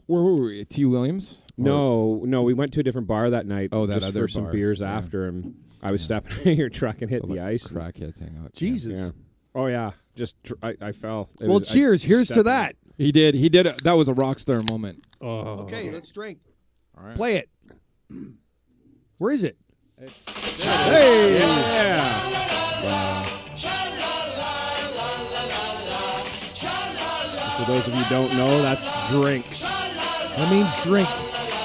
S4: Where were we? T. Williams?
S5: No, we went to a different bar that night.
S4: Oh, that
S5: just
S4: other
S5: for some
S4: bar.
S5: beers
S4: Yeah.
S5: after, and I was stepping out of your truck and hit
S4: Or
S5: the ice. and-
S4: Crackheads hang out.
S2: Jesus.
S5: Yeah. Oh yeah. Just I fell. It
S2: Well,
S5: was- I
S2: cheers. Here's to
S5: stepped
S2: that.
S4: He did. He did. That was a rock star moment.
S3: Oh.
S2: Okay, let's drink.
S4: All right.
S2: Play it. Where is it?
S5: Hey. Yeah. For those of you who don't know, that's drink.
S2: That means drink,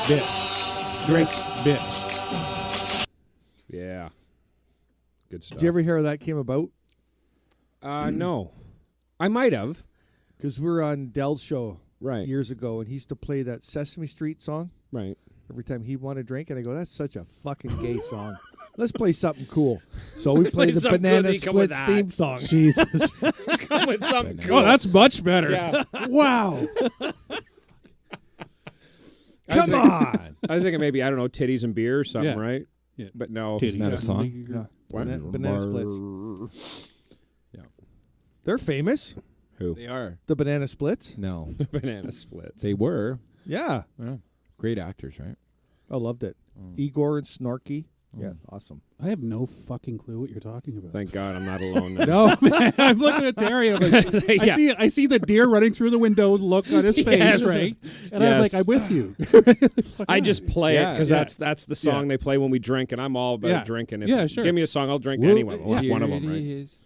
S2: bitch. Drink, bitch.
S5: Yeah. Good stuff.
S2: Did you ever hear how that came about?
S5: No. I might have.
S2: Because we were on Dell's show
S5: Right.
S2: years ago, and he used to play that Sesame Street song
S5: Right.
S2: every time he'd want to drink, and I go, that's such a fucking gay song. Let's play something cool. So we played the
S5: something
S2: Banana
S5: cool, you come with
S2: Splits
S5: that.
S2: theme song.
S3: Jesus.
S5: Come with something cool.
S3: Oh, that's much better.
S5: Yeah.
S3: Wow.
S2: Come on.
S5: I was thinking maybe, I don't know, titties and beer or something,
S3: Yeah.
S5: right?
S3: Yeah.
S5: But no.
S3: Titties.
S4: Isn't that a song?
S2: Yeah.
S5: What?
S2: Banana Splits. They're famous,
S5: Who?
S4: They are.
S2: the Banana Splits.
S4: No,
S5: Banana splits.
S4: they were.
S2: Yeah.
S4: Yeah. Great actors, right?
S2: I loved it.
S4: Mm.
S2: Igor and Snarky. Yeah, awesome.
S3: I have no fucking clue what you're talking about.
S5: Thank God I'm not alone now.
S3: No, man, I'm looking at Terry. I'm like,
S5: Yeah.
S3: I see the deer running through the window look on his face,
S5: Yes.
S3: right? And
S5: Yes.
S3: I'm like, I'm with you.
S5: I just play it
S4: Yeah,
S5: because
S3: yeah.
S5: that's the song they play when we drink, and I'm all about
S3: Yeah.
S5: drinking. If
S3: Yeah, sure.
S5: Give me a song, I'll drink
S4: Whoop,
S5: anyway. Well,
S4: here
S5: one of them,
S4: it
S5: right?
S4: is.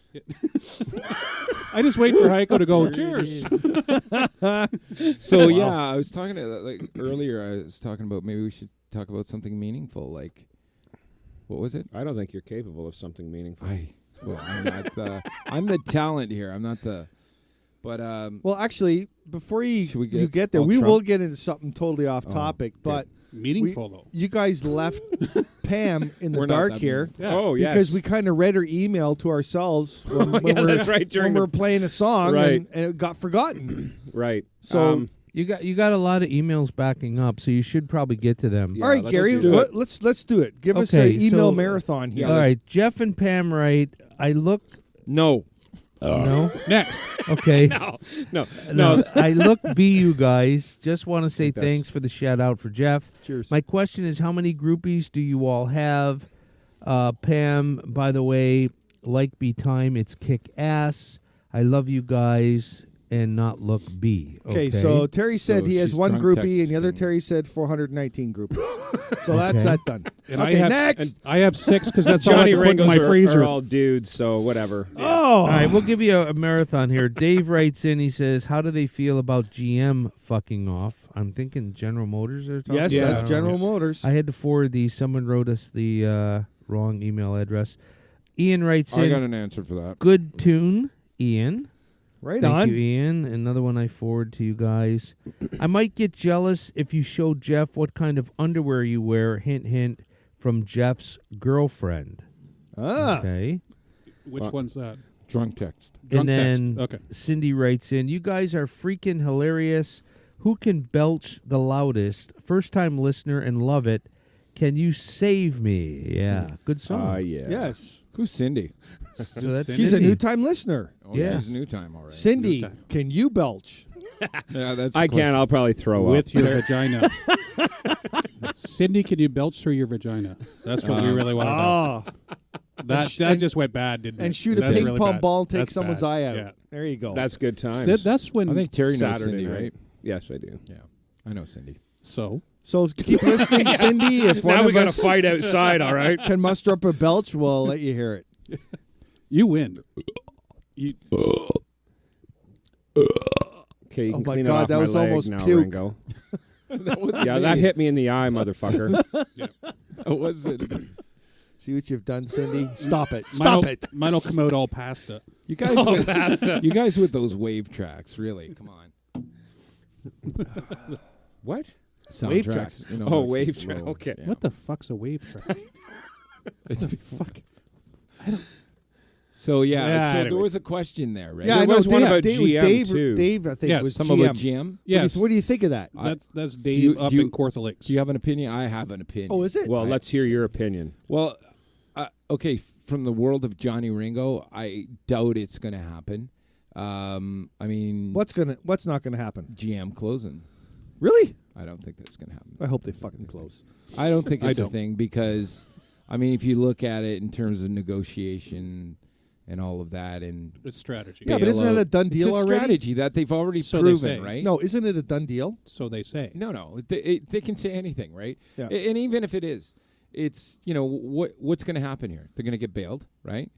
S3: I just wait for Heiko to go, cheers.
S4: So yeah, I was talking to earlier. I was talking about maybe we should talk about something meaningful. Like, what was it?
S5: I don't think you're capable of something meaningful.
S4: I'm not the. I'm the talent here. I'm not the. But
S2: Well, actually, before
S4: Should we
S2: you
S4: get
S2: get there,
S4: all
S2: we
S4: Trump?
S2: will get into something totally off
S4: Oh,
S2: topic, but
S3: Meaningful, though.
S2: you guys left Pam in the
S4: We're not
S2: dark
S4: that
S2: here
S3: Yeah.
S5: Oh, yes.
S2: because we kind of read her email to ourselves when,
S5: Oh, yeah, that's right, during
S2: when
S5: the-
S2: we were playing a song
S5: Right.
S2: and it got forgotten.
S5: Right.
S2: So-
S1: You got a lot of emails backing up, so you should probably get to them.
S5: Yeah,
S2: All right,
S5: let's
S2: Gary,
S5: do it.
S2: let's do it. Give us an
S1: Okay,
S2: email
S1: so-
S2: marathon here.
S1: All right, Jeff and Pam write, I look
S4: no.
S1: No?
S3: Next.
S1: Okay.
S5: No.
S1: I look B, you guys. Just want to say
S5: that's-
S1: thanks for the shout out for Jeff.
S2: Cheers.
S1: My question is, how many groupies do you all have? Pam, by the way, like B time, it's kick ass. I love you guys and not look B.
S2: Okay, so Terry said
S4: So
S2: he has
S4: she's
S2: one
S4: drunk
S2: groupie, and the other
S4: texting.
S2: Terry said 419 groupies. So that's
S1: Okay.
S2: that done.
S3: And
S2: Okay,
S3: I have,
S2: next.
S3: and I have 6 because that's all I
S5: Johnny
S3: can put in
S5: Ringos
S3: my freezer.
S5: are all dudes, so whatever.
S2: Oh,
S1: All right, we'll give you a marathon here. Dave writes in, he says, how do they feel about GM fucking off? I'm thinking General Motors are talking
S2: yes,
S3: Yeah.
S2: that's General Motors.
S1: I had to forward these. Someone wrote us the wrong email address. Ian writes
S4: I
S1: in,
S4: got an answer for that.
S1: good tune, Ian.
S2: Right
S1: Thank
S2: on.
S1: you, Ian. Another one I forward to you guys. I might get jealous if you show Jeff what kind of underwear you wear. Hint, hint, from Jeff's girlfriend.
S2: Ah,
S1: Okay.
S3: Which one's that?
S4: Drunk text.
S3: Drunk
S1: and then
S3: text. Okay.
S1: Cindy writes in, you guys are freaking hilarious. Who can belch the loudest? First time listener and love it. Can you save me? Yeah. Good song.
S5: Yeah.
S2: yes.
S4: Who's Cindy?
S1: So that's
S2: She's a
S1: Cindy.
S2: new time listener.
S4: Oh,
S1: Yes.
S4: she's new time, all right.
S2: Cindy,
S3: New time.
S2: can you belch?
S4: Yeah, that's.
S5: I
S4: the question.
S5: can't. I'll probably throw
S3: With
S5: up.
S3: your vagina. Cindy, can you belch through your vagina? That's what we really want to know.
S2: Oh,
S3: That just went bad, didn't it?
S2: and shoot a
S3: That's
S2: ping
S3: really
S2: pong
S3: bad.
S2: ball and take
S3: That's
S2: someone's
S3: bad.
S2: eye out.
S3: Yeah.
S2: There you go.
S5: That's good times.
S3: That's when.
S4: I think Terry knows
S5: Saturday
S4: Cindy,
S5: night.
S4: right?
S5: Yes, I do.
S4: Yeah, I know Cindy.
S3: so.
S2: So keep listening, Cindy. If one
S5: Now we
S2: of
S5: got to
S2: us
S5: fight outside, all right?
S2: can muster up a belch, we'll let you hear it.
S3: You win. You,
S5: Okay, you
S2: Oh
S5: can
S2: my
S5: clean
S2: God,
S5: it off
S2: that
S5: my
S2: was
S5: leg
S2: almost
S5: now,
S2: puke.
S5: Ringo. That hit me in the eye, motherfucker.
S4: What was it?
S2: See what you've done, Cindy? Stop it.
S3: mine
S2: Stop
S3: will-
S2: it.
S3: Mine will come out all pasta.
S4: You guys, with, you guys with those wave tracks, really? Come on.
S5: What?
S4: Soundtracks,
S2: tracks.
S4: you know,
S5: Oh,
S4: like
S5: wave
S4: slow.
S5: track. Okay.
S4: Yeah.
S3: What the fuck's a wave track?
S4: It's fuck. So yeah,
S3: Yeah,
S4: so there
S3: anyways.
S4: was a question there, right?
S2: Yeah,
S5: There
S2: I know.
S5: was one
S2: Dave,
S5: about
S2: Dave, was
S5: GM
S2: Dave,
S5: too.
S2: Dave, I think,
S3: Yes.
S2: was
S4: Some
S2: GM.
S4: about GM.
S3: Yes.
S2: What do you think of that?
S3: That's
S4: Do
S3: Dave
S4: you-
S3: up
S4: do you-
S3: in Kawartha Lakes.
S4: Do you have an opinion? I have an opinion.
S2: Oh, is it?
S5: Well, let's hear your opinion.
S4: Well, okay. From the world of Johnny Ringo, I doubt it's going to happen. I mean,
S2: What's not gonna happen?
S4: GM closing?
S2: Really?
S4: I don't think that's going to happen.
S2: I hope they fucking close.
S4: I don't think
S3: I
S4: it's a
S3: don't.
S4: thing because, I mean, if you look at it in terms of negotiation and all of that, and
S3: It's strategy.
S2: Yeah, but isn't
S4: bailout,
S2: it a done deal
S4: it's a
S2: already?
S4: strategy that they've already
S3: So they
S4: proven,
S3: say.
S4: right?
S2: No, isn't it a done deal?
S3: So they say.
S4: No. They can say anything, right?
S2: Yeah.
S4: And even if it is, it's what's going to happen here? They're going to get bailed, right?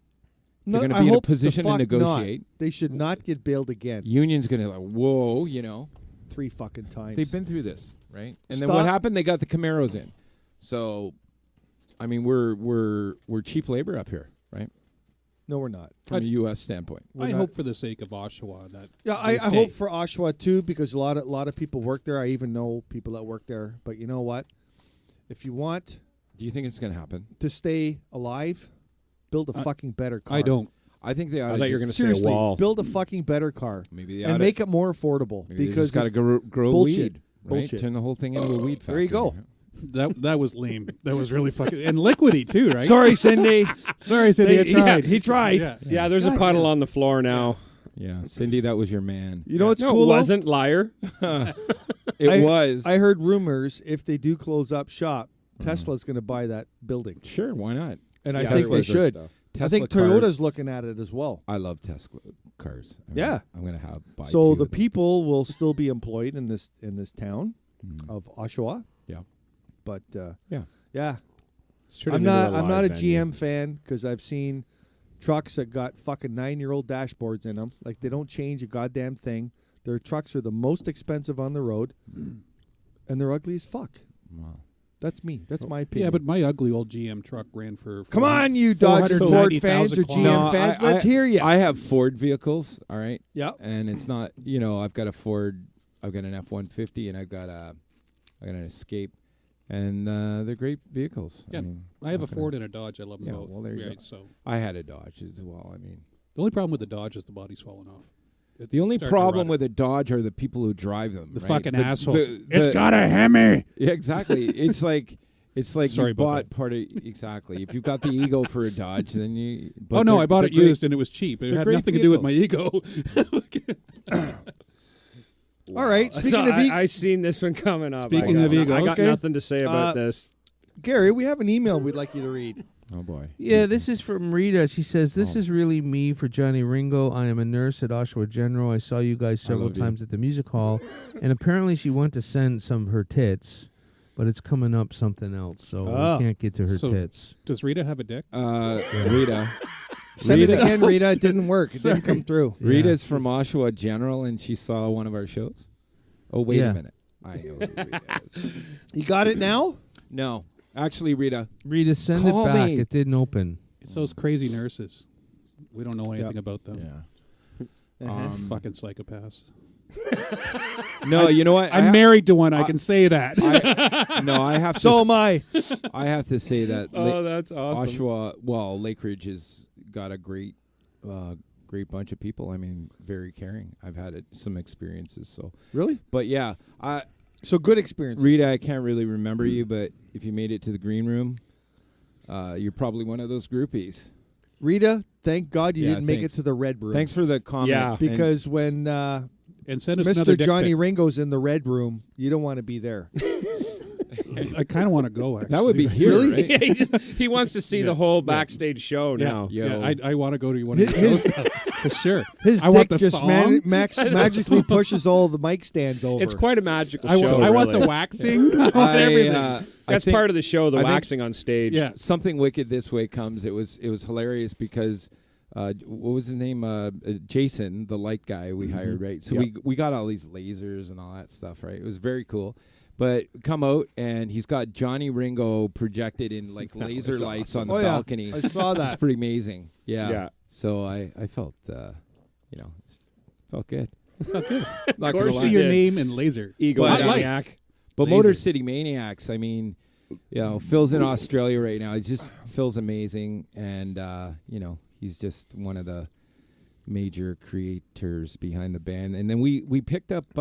S2: No,
S4: They're going to
S2: I
S4: be in a
S2: hope the
S4: position to
S2: fuck
S4: negotiate.
S2: Not. They should not get bailed again.
S4: Union's going to whoa,
S2: 3 fucking times.
S4: they've been through this, right? And then
S2: Stop.
S4: what happened? They got the Camaros in. So, I mean, we're cheap labor up here, right?
S2: No, we're not.
S4: From a U.S. standpoint.
S3: I
S2: not-
S3: hope for the sake of Oshawa that.
S2: Yeah, I
S3: they stay.
S2: hope for Oshawa too, because a lot of people work there. I even know people that work there. But you know what? If you want
S4: Do you think it's going to happen?
S2: to stay alive, build a fucking better car.
S3: I don't.
S4: I think they ought
S5: I
S4: to
S5: thought you were
S4: just-
S5: going to say a
S2: Seriously,
S5: wall.
S2: build a fucking better car
S4: maybe they
S2: and
S4: oughta-
S2: make it more affordable.
S4: maybe they
S2: because
S4: just got to
S2: it's
S4: grow
S2: bullshit.
S4: weed, right?
S2: Bullshit.
S4: Turn the whole thing into a weed factory.
S2: There you go.
S3: That was lame. That was really fucking and liquidy too, right?
S2: Sorry, Cindy.
S3: Sorry, Cindy. I tried.
S2: He tried.
S3: Yeah.
S5: Yeah, there's a puddle on the floor now.
S4: Yeah, Cindy, that was your man.
S2: You know what's
S5: No,
S2: cool?
S5: it
S2: though?
S5: wasn't, liar.
S4: It was.
S2: I heard rumors if they do close up shop, Tesla's going to buy that building,
S4: Sure, why not?
S2: and I
S5: Yeah,
S2: think they
S5: Tesla's
S2: should.
S5: stuff.
S2: I
S4: Tesla
S2: think
S4: cars-
S2: Toyota's looking at it as well.
S4: I love Tesla cars.
S2: Yeah.
S4: I'm gonna buy
S2: So
S4: two
S2: the
S4: of them.
S2: people will still be employed in this town
S4: Mhm.
S2: of Oshawa.
S4: Yeah.
S2: But
S4: Yeah.
S2: yeah.
S5: It's turned
S2: I'm
S5: into
S2: not
S5: live
S2: a
S5: venue.
S2: GM fan because I've seen trucks that got fucking 9-year-old dashboards in them. Like they don't change a goddamn thing. Their trucks are the most expensive on the road, and they're ugly as fuck.
S4: Wow.
S2: That's me. That's my opinion.
S3: Yeah, but my ugly old GM truck ran for.
S2: Come on, you Dodge and Ford fans or
S3: 490,000
S2: GM
S3: kilometers.
S2: fans, let's hear you.
S4: I have Ford vehicles, all right,
S2: Yeah.
S4: and it's not. I've got a Ford. I've got an F-150, and I've got an Escape, and they're great vehicles.
S3: Yeah, I have a Ford and a Dodge. I love them
S4: Yeah,
S3: both.
S4: well, there you
S3: right,
S4: go.
S3: So
S4: I had a Dodge as well. I mean,
S3: the only problem with the Dodge is the body's falling off.
S4: the only
S3: Starting to
S4: problem
S3: rot.
S4: with a Dodge are the people who drive them.
S3: The
S4: right?
S3: fucking assholes.
S4: It's got
S3: a Hemi.
S4: Yeah, exactly. It's like It's like
S3: Sorry
S4: you
S3: about
S4: bought
S3: that.
S4: part of exactly. If you got the ego for a Dodge, then you.
S3: Oh no, I bought it used and it was cheap. It
S4: they're
S3: had
S4: great
S3: nothing to do with my ego.
S2: All right. Speaking
S5: So
S2: of
S5: I seen this one coming up.
S3: Speaking of ego,
S5: I got
S2: okay.
S5: nothing to say about this.
S2: Gary, we have an email we'd like you to read.
S4: Oh boy.
S1: Yeah, this is from Rita. She says, "This is really me for Johnny Ringo. I am a nurse at Oshawa General. I saw you guys several
S4: love you.
S1: times at the music hall, and apparently she went to send some of her tits, but it's coming up something else, so
S2: Oh.
S1: we can't get to her
S3: So-
S1: tits."
S3: Does Rita have a dick?
S4: Rita.
S2: Send it again, Rita. It didn't work. It didn't come through.
S1: Yeah.
S4: Rita's from Oshawa General, and she saw one of our shows. Oh, wait
S1: Yeah.
S4: a minute. I know who Rita is.
S2: You got it now?
S4: No, actually, Rita.
S1: Rita, send
S4: Call
S1: it back.
S4: me.
S1: It didn't open.
S3: It's those crazy nurses. We don't know anything about them.
S4: Yeah.
S3: Fucking psychopaths.
S4: No, you know what?
S3: I'm married to one. I can say that.
S4: I have to.
S2: So am I.
S4: I have to say that.
S5: That's awesome.
S4: Oshawa, well, Lake Ridge has got a great bunch of people. I mean, very caring. I've had some experiences. So,
S2: Really?
S4: but yeah,
S2: So good experience.
S4: Rita, I can't really remember you, but if you made it to the green room, you're probably one of those groupies.
S2: Rita, thank God you
S4: Yeah,
S2: didn't make
S4: thanks.
S2: it to the red room.
S4: Thanks for the comment.
S5: Yeah.
S4: And-
S2: Because when
S3: And send us another
S2: Mr.
S3: dick
S2: Johnny
S3: pic.
S2: Ringo's in the red room, you don't want to be there.
S3: I kind of want to go. Actually,
S4: that would be here,
S2: Really?
S4: right?
S5: He wants to see the whole backstage show now.
S4: Yo.
S3: Yeah, I want to go to one of the shows now. For sure.
S2: His
S3: I want
S2: dick
S3: the
S2: just
S3: thong.
S2: magically pushes all the mic stands over.
S5: It's quite a magical
S3: I,
S5: show.
S3: I want
S5: really.
S3: the waxing. I want everything.
S5: That's
S4: think
S5: part of the show, the
S4: I think-
S5: waxing on stage.
S3: Yeah.
S4: something wicked this way comes. It was hilarious because what was his name? Jason, the light guy we hired, right? So we got all these lasers and all that stuff, right? It was very cool. But come out and he's got Johnny Ringo projected in like laser lights on the
S2: Oh, yeah.
S4: balcony.
S2: I saw
S4: It's
S2: that.
S4: pretty amazing. Yeah.
S5: Yeah.
S4: So I felt felt good.
S3: Okay.
S4: Not
S5: course
S4: gonna
S5: you
S3: See
S4: lie.
S3: your
S5: did.
S3: name and laser.
S5: Ego
S4: But,
S5: maniac.
S4: But
S3: Laser.
S4: Motor City Maniacs, I mean, Phil's in Australia right now. Phil's amazing, and he's just one of the major creators behind the band. And then we picked up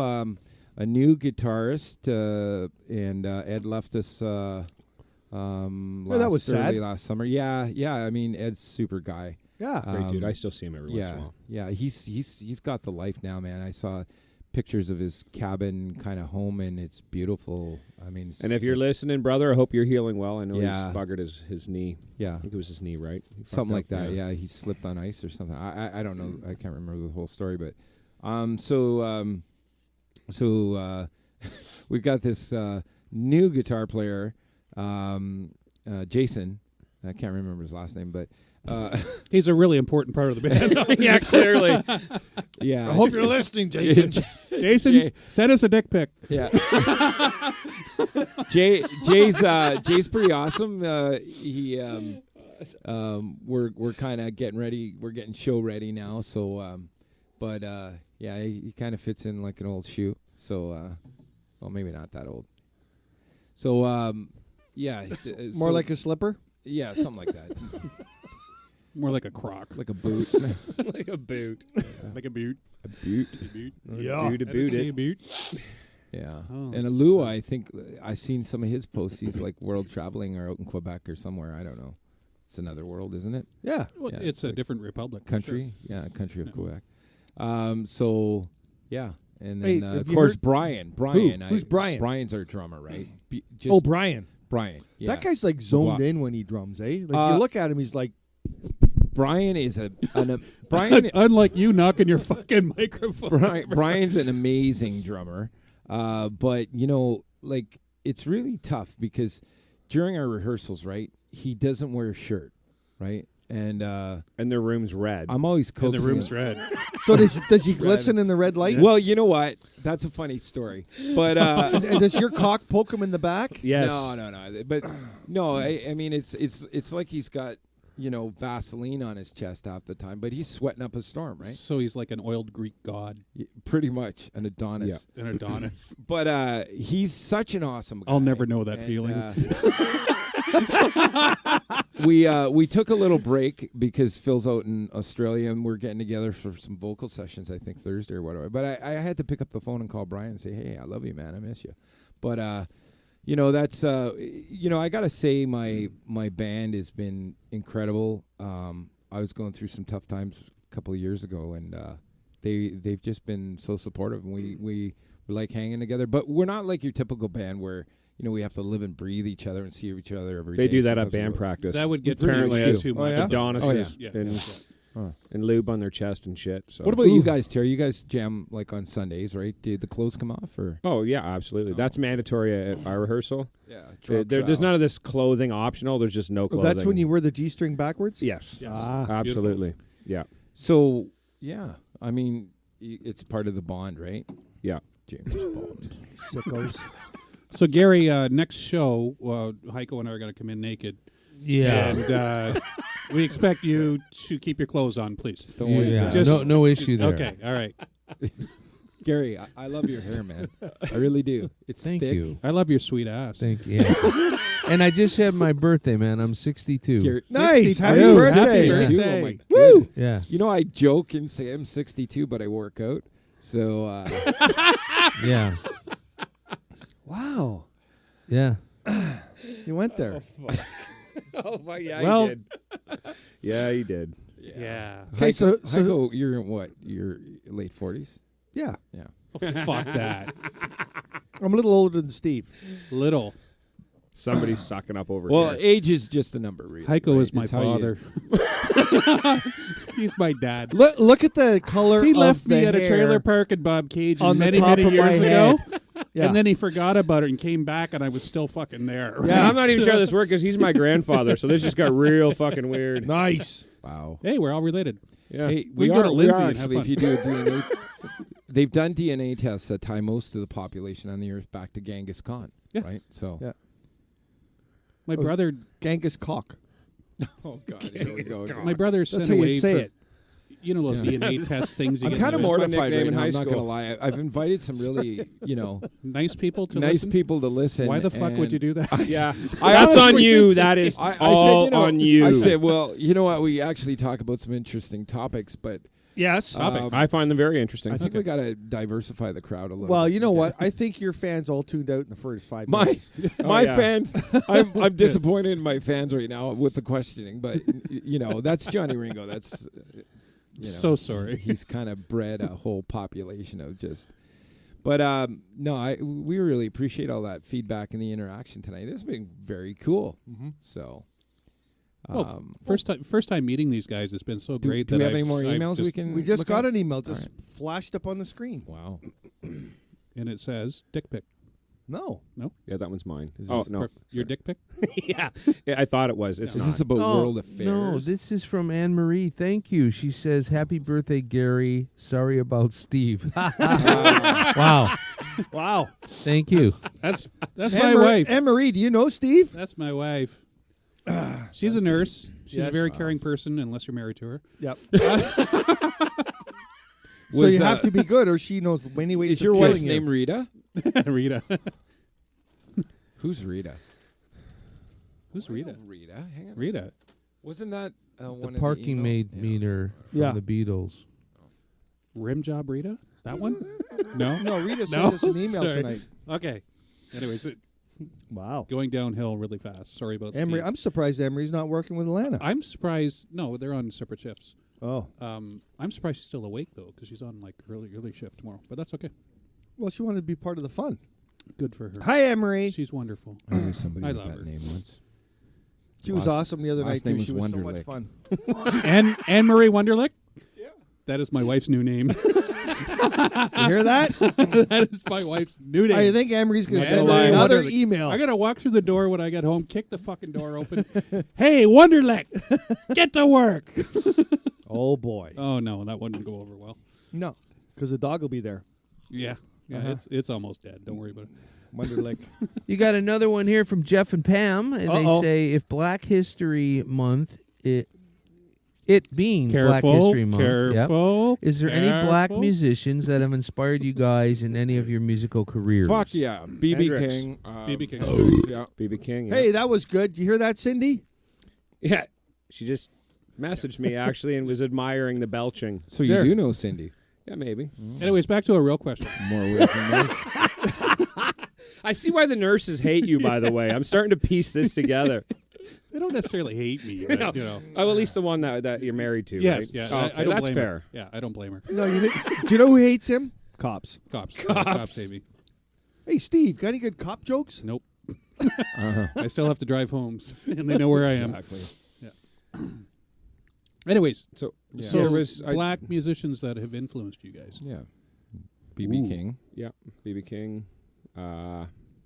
S4: a new guitarist, and Ed left us.
S2: that was sad.
S4: Last summer. Yeah. I mean, Ed's super guy.
S2: Yeah.
S5: Great dude. I still see him every once in a while.
S4: Yeah. He's got the life now, man. I saw pictures of his cabin kind of home, and it's beautiful. I mean,
S5: And if you're listening, brother, I hope you're healing well. I know
S4: Yeah.
S5: he's buggered his knee.
S4: yeah,
S5: I think it was his knee, right? He fucked
S4: something
S5: up.
S4: like that. Yeah, he slipped on ice or something. I don't know. I can't remember the whole story, but so we've got this new guitar player, Jason. I can't remember his last name, but
S3: He's a really important part of the band.
S5: Yeah, clearly.
S4: yeah.
S2: I hope you're listening, Jason.
S3: Jason, send us a dick pic.
S4: Yeah. Jay's pretty awesome. We're kind of getting ready. We're getting show ready now. So, yeah, he kind of fits in like an old shoe. So, well, maybe not that old. So, yeah.
S2: More like a slipper?
S4: yeah, something like that,
S3: More like a crock.
S4: like a boot.
S5: Like a boot.
S3: Like a boot.
S4: A boot.
S5: Yeah. Dude to boot
S3: A
S5: it.
S3: boot.
S4: Yeah.
S3: Oh.
S4: And Alua, I think I've seen some of his posts. He's like world traveling or out in Quebec or somewhere. I don't know. It's another world, isn't it?
S2: Yeah.
S3: Well,
S4: Yeah,
S3: it's
S4: it's
S3: a
S4: like
S3: different republic. for
S4: Country.
S3: sure.
S4: Yeah, country of
S3: Yeah.
S4: Quebec. So, yeah. And
S2: Hey,
S4: then,
S2: have
S4: of
S2: you
S4: course,
S2: heard-
S4: Brian.
S2: Who's Brian?
S4: Brian's our drummer, right?
S2: Oh, Brian.
S4: Brian. Yeah.
S2: That guy's like zoned
S4: Blah.
S2: in when he drums, eh? Like you look at him, he's like,
S4: Brian is Brian.
S3: Unlike you knocking your fucking microphone.
S4: Brian's an amazing drummer, but like it's really tough because during our rehearsals, right, he doesn't wear a shirt, right, and
S5: And their room's red.
S4: I'm always
S3: And
S4: coaxing
S3: the room's
S4: him.
S3: red.
S2: so does he glisten in the red light?
S4: Well, you know what? That's a funny story, but
S2: And does your cock poke him in the back?
S5: yes.
S4: no, but no, I mean it's like he's got Vaseline on his chest half the time, but he's sweating up a storm, right?
S3: So he's like an oiled Greek god.
S4: Pretty much an Adonis.
S3: An Adonis.
S4: But he's such an awesome guy.
S3: I'll never know that
S4: And,
S3: feeling.
S4: we took a little break because Phil's out in Australia and we're getting together for some vocal sessions, I think Thursday or whatever. But I had to pick up the phone and call Brian and say, hey, I love you, man. I miss you. But, that's I gotta say my band has been incredible. I was going through some tough times a couple of years ago, and they've just been so supportive, and we like hanging together. But we're not like your typical band where we have to live and breathe each other and see each other every day.
S5: They do that at
S4: Sometimes
S5: band
S4: we're-
S5: practice.
S3: That would get
S5: apparently
S3: too much.
S2: yeah?
S5: Adonis
S3: Yeah.
S5: and lube on their chest and shit. So.
S4: What about you guys, Terry? You guys jam like on Sundays, right? Did the clothes come off or?
S5: Oh yeah, absolutely. That's mandatory at our rehearsal.
S4: Yeah,
S5: There's none of this clothing optional. There's just no clothing.
S2: That's when you wear the G-string backwards?
S5: Yes.
S2: Ah.
S5: Absolutely. Yeah.
S4: So yeah, I mean, it's part of the bond, right?
S5: Yeah.
S4: James Bond.
S2: Sickos.
S3: So Gary, next show, Heiko and I are going to come in naked.
S1: Yeah.
S3: And we expect you to keep your clothes on, please.
S4: Don't worry.
S1: Yeah.
S3: Just-
S1: no issue there.
S3: Okay, all right.
S4: Gary, I love your hair, man. I really do. It's
S1: Thank
S4: thick.
S1: you.
S3: I love your sweet ass.
S1: Thank you. Yeah. And I just had my birthday, man. I'm 62.
S4: Gary,
S2: Nice.
S4: 62.
S2: Happy
S4: Happy
S2: birthday.
S4: birthday. Oh my
S2: Woo!
S4: God.
S1: Yeah.
S4: I joke and say I'm 62, but I work out. So
S1: Yeah.
S2: Wow.
S1: Yeah.
S2: You went there.
S5: Oh, yeah,
S3: Well-
S5: he did. Yeah, he did.
S3: Yeah.
S2: Okay, so
S4: Heiko, you're in what? You're late 40s?
S2: yeah,
S4: Yeah.
S3: Oh, fuck that.
S2: I'm a little older than Steve.
S3: Little.
S5: Somebody's sucking up over
S4: Well,
S5: here.
S4: age is just a number, really.
S3: Heiko
S4: right?
S3: is my
S4: It's how you-
S3: father. He's my dad.
S2: Look at the color.
S3: He
S2: of
S3: left
S2: the
S3: me at a
S2: hair
S3: trailer park in Bob Cage
S2: on the
S3: many,
S2: top
S3: many
S2: of my
S3: years ago.
S2: head. Yeah.
S3: And then he forgot about it and came back, and I was still fucking there.
S5: Yeah, I'm not even sure this worked because he's my grandfather, so this just got real fucking weird.
S2: Nice.
S4: Wow.
S3: Hey, we're all related.
S5: Yeah.
S4: Hey,
S3: We
S4: we
S3: go
S4: are,
S3: to
S4: we
S3: Lindsay
S4: are
S3: and have
S4: actually,
S3: fun.
S4: if you do a DNA, they've done DNA tests that tie most of the population on the Earth back to Genghis Khan,
S3: Yeah.
S4: right? So,
S2: Yeah.
S3: My
S2: Was-
S3: brother,
S2: Genghis cock.
S4: oh god, here we go.
S3: my brother sent
S2: That's how
S3: away
S2: you say
S3: for,
S2: it.
S3: you know those
S4: Yeah.
S3: DNA test things. You
S4: I'm
S3: get
S4: kind of
S3: in the-
S4: mortified
S5: nickname
S4: right
S5: in
S4: now.
S5: high
S4: I'm not
S5: school.
S4: going to lie. I've invited some really,
S3: nice people to
S4: nice
S3: listen.
S4: people to listen.
S3: Why the fuck would you do that?
S5: Yeah.
S4: I
S5: That's on
S4: honestly-
S5: you. That is
S4: I
S5: all
S4: said,
S5: on you.
S4: I said, well, you know what? We actually talk about some interesting topics, but
S2: Yes.
S5: I find them very interesting.
S4: I think we got to diversify the crowd a little.
S2: Well,
S4: bit.
S2: you know
S4: Okay.
S2: what? I think your fans all tuned out in the first 5
S4: My
S2: minutes.
S4: my
S5: yeah.
S4: fans, I'm disappointed in my fans right now with the questioning, but that's Johnny Ringo. That's
S3: So sorry.
S4: He's kind of bred a whole population of just. But no, we really appreciate all that feedback and the interaction tonight. This has been very cool.
S2: Mhm.
S4: So,
S3: Well, first time meeting these guys has been so
S4: do,
S3: great.
S4: do
S3: that
S4: we have
S3: I've-
S4: any more
S3: I've
S4: emails
S3: just-
S4: we can?
S2: We just
S4: look
S2: got
S4: at?
S2: an email
S4: All
S2: just
S4: right.
S2: flashed up on the screen.
S4: Wow.
S3: and it says dick pic.
S2: No.
S5: Yeah, that one's mine.
S4: Is
S5: Oh
S4: this
S5: no,
S3: Your dick pic?
S5: yeah. I thought it was. It's
S4: Is
S5: not.
S4: this about world affairs?
S1: No, this is from Anne Marie. Thank you. She says, "Happy birthday, Gary. Sorry about Steve." Wow.
S2: Wow.
S1: Thank you.
S3: That's my wife.
S2: Anne-Marie, do you know Steve?
S3: That's my wife. She's a nurse. She's a
S2: Yes.
S3: very caring person, unless you're married to her.
S2: Yep.
S4: Was,
S2: So you have to be good, or she knows many ways
S4: Is
S2: of
S4: your
S2: killing
S4: wife's
S2: you.
S4: name Rita?
S3: Rita.
S4: Who's Rita?
S3: Who's Rita?
S4: Rita. Hang on. a
S3: Rita.
S4: second. Wasn't that one
S1: The parking meter from
S2: Yeah.
S1: the Beatles.
S3: Rim job Rita? That one? No?
S2: No, Rita
S3: No?
S2: sent us an email
S3: Sorry.
S2: tonight.
S3: Okay. Anyways,
S2: Wow.
S3: going downhill really fast. Sorry about
S2: Emery,
S3: Steve.
S2: I'm surprised Emery's not working with Alana.
S3: I'm surprised. No, they're on separate shifts.
S2: Oh.
S3: I'm surprised she's still awake, though, because she's on, like, early shift tomorrow. But that's okay.
S2: Well, she wanted to be part of the fun.
S3: Good for her.
S2: Hi, Emery.
S3: She's wonderful.
S4: I knew somebody
S3: I
S4: with
S3: love
S4: that
S3: her.
S4: name once.
S2: She was
S4: Last-
S2: awesome the other
S4: last
S2: night,
S4: name
S2: too. She
S4: was
S2: was so much
S4: Wonderlick.
S2: fun.
S3: Anne Marie Wonderlick? Yeah. That is my wife's new name.
S2: You hear that?
S3: That is my wife's new name.
S2: I think Emery's going to
S3: Anne
S2: send
S3: Marie
S2: another
S3: Wonderlick.
S2: email.
S3: I got to walk through the door when I get home, kick the fucking door open. Hey, Wonderlick, get to work.
S2: Oh, boy.
S3: Oh, no, that wouldn't go over well.
S2: No, because the dog will be there.
S3: Yeah.
S2: Uh-huh.
S3: It's almost dead. Don't worry about it.
S2: Wonderlick.
S1: You got another one here from Jeff and Pam, and
S2: Uh-oh.
S1: they say if Black History Month, it being Black
S3: Careful,
S1: History Month, yep,
S3: careful.
S1: is there any black
S3: careful.
S1: musicians that have inspired you guys in any of your musical careers?
S4: Fuck yeah. B.B.
S5: Hendrix.
S4: King.
S3: B.B. King.
S4: Yeah.
S5: B.B. King. Yeah.
S2: Hey, that was good. Did you hear that, Cindy?
S5: Yeah. She just messaged me actually and was admiring the belching.
S4: So you
S2: There.
S4: do know Cindy.
S5: Yeah, maybe.
S3: Anyways, back to a real question.
S4: More weird than those.
S5: I see why the nurses hate you, by the way. I'm starting to piece this together.
S3: They don't necessarily hate me, but, you know.
S5: Oh, at least the one that you're married to,
S3: Yes,
S5: right?
S3: yeah.
S5: Oh, okay,
S3: I don't
S5: that's
S3: blame
S5: fair.
S3: her. Yeah, I don't blame her.
S2: No, do you know who hates him? Cops.
S3: Cops. Cops hate me.
S2: Hey, Steve, got any good cop jokes?
S3: Nope. I still have to drive home, and they know where I am.
S4: Exactly.
S3: Anyways,
S5: So
S3: so
S5: there was
S3: black musicians that have influenced you guys.
S4: Yeah. B.B. King.
S5: yeah, B.B. King,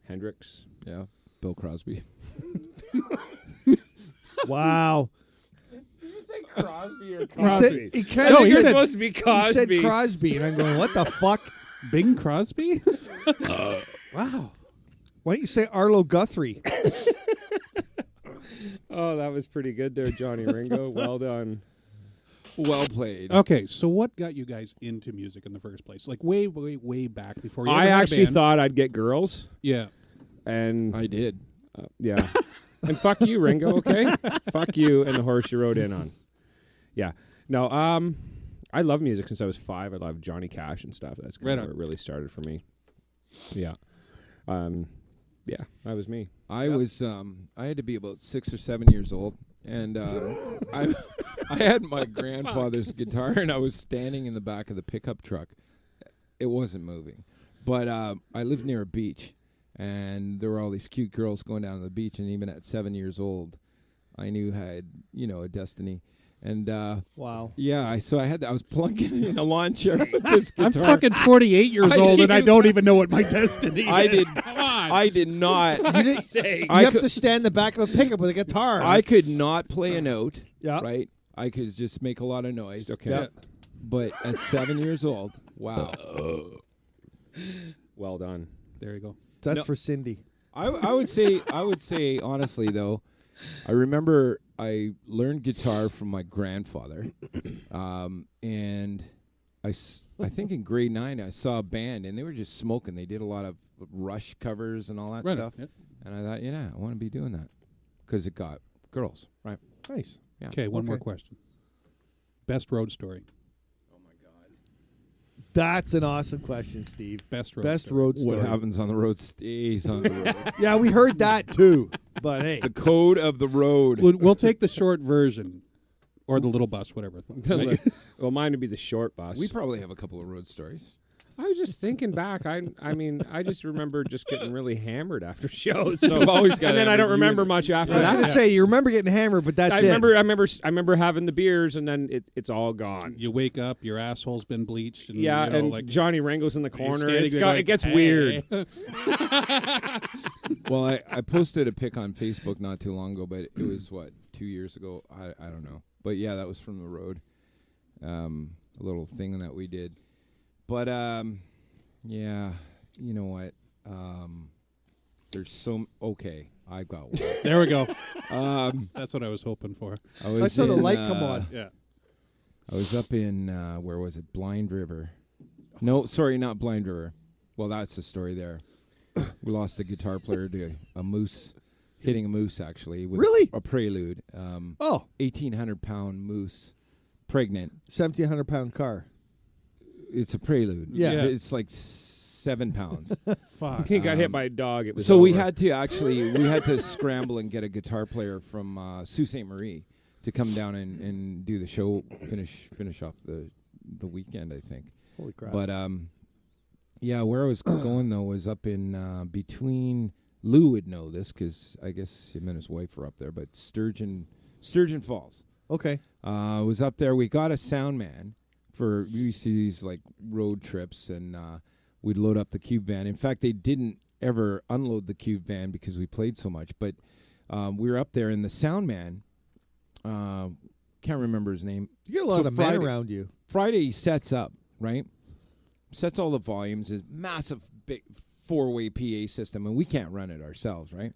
S5: Hendrix.
S4: Yeah. Bill Crosby.
S2: Wow.
S5: Did you say Crosby or
S2: He kinda
S3: No, he
S5: You're
S3: said-
S5: supposed to be Cosby.
S2: He said Crosby, and I'm going, what the fuck?
S3: Bing Crosby? Wow.
S2: Why don't you say Arlo Guthrie?
S5: Oh, that was pretty good there, Johnny Ringo. Well done.
S4: Well played.
S3: Okay, so what got you guys into music in the first place? Like way, way, way back before you
S5: I
S3: ever had a
S5: actually
S3: band.
S5: thought I'd get girls,
S3: Yeah.
S5: and
S4: I did.
S5: yeah. And fuck you, Ringo, okay? Fuck you and the horse you rode in on. Yeah. No, I love music since I was 5. I love Johnny Cash and stuff. That's
S3: Right
S5: kind of
S3: on.
S5: where it really started for me. Yeah. Yeah, that was me.
S4: I was I had to be about 6 or 7 years old, and I had my grandfather's guitar, and I was standing in the back of the pickup truck. It wasn't moving, but I lived near a beach, and there were all these cute girls going down to the beach, and even at 7 years old, I knew I had a destiny. And
S2: Wow.
S4: yeah, I was plunking in a lawn chair with this guitar.
S3: I'm fucking 48 years
S4: I
S3: old, and I
S4: didn't-
S3: don't even know what my destiny
S4: I
S3: is.
S4: did.
S3: Come on.
S4: I did not.
S2: You
S4: I
S2: have
S4: could-
S2: to stand in the back of a pickup with a guitar.
S4: I could not play a note.
S2: Yeah.
S4: Right. I could just make a lot of noise.
S5: Okay.
S2: Yeah.
S4: But at 7 years old, wow.
S5: Well done.
S3: There you go.
S2: That's
S4: No.
S2: for Cindy.
S4: I would say honestly though, I remember I learned guitar from my grandfather, and I think in grade 9 I saw a band and they were just smoking. They did a lot of Rush covers and all that
S3: Right.
S4: stuff,
S3: Yep.
S4: and I thought, I want to be doing that because it got girls, right?
S2: Nice.
S4: Yeah.
S3: Okay, one more
S2: Okay.
S3: question. Best road story.
S2: That's an awesome question, Steve.
S3: Best road
S2: Best
S3: story.
S2: road story.
S4: What happens on the road stays on the road.
S2: Yeah, we heard that too. But hey,
S4: The code of the road.
S3: We'll take the short version, or the little bus, whatever. Right?
S5: Well, mine would be the short bus.
S4: We probably have a couple of road stories.
S5: I was just thinking back. I mean, I just remember just getting really hammered after shows. So
S4: You've always got
S5: and then
S4: to
S5: I
S4: have
S5: don't
S4: a
S5: remember
S4: unit.
S5: much after
S2: I was
S5: that.
S2: going to say, you remember getting hammered, but that's
S5: I remember having the beers, and then it's all gone.
S3: You wake up, your asshole's been bleached, and
S5: Yeah,
S3: you know,
S5: and
S3: like
S5: Johnny Ringo's in the
S3: you're
S5: corner.
S3: standing
S5: It's
S3: there
S5: got,
S3: going,
S5: it gets
S3: "Hey."
S5: weird.
S4: Well, I posted a pic on Facebook not too long ago, but it was, 2 years ago? I don't know. But, yeah, that was from the road, a little thing that we did. But, yeah, you know what? There's okay, I got one.
S3: There we go.
S4: um,
S3: That's what I was hoping for.
S4: I was
S2: I saw the
S4: in,
S2: light come on.
S3: Yeah.
S4: I was up in, where was it? Blind River. No, sorry, not Blind River. Well, that's the story there. We lost a guitar player to a moose, hitting a moose, actually. With
S2: Really?
S4: A prelude.
S2: Oh,
S4: 1,800-pound moose, pregnant.
S2: 1,700-pound car.
S4: It's a prelude.
S2: Yeah.
S4: It's like 7 pounds.
S3: Fuck.
S5: He got hit by a dog. It was
S4: So we
S5: over.
S4: had to scramble and get a guitar player from Sault Ste. Marie to come down and do the show, finish off the weekend, I think.
S2: Holy crap.
S4: But yeah, where I was going though was up in between. Lou would know this because I guess him and his wife were up there. But Sturgeon Falls.
S2: Okay.
S4: Was up there. We got a sound man we used to do these like road trips, and we'd load up the cube van. In fact, they didn't ever unload the cube van because we played so much. But we were up there, and the sound man, can't remember his name.
S2: You get a lot
S4: So
S2: of men
S4: Friday-
S2: around you.
S4: Friday he sets up, right? Sets all the volumes, a massive big 4-way PA system, and we can't run it ourselves, right?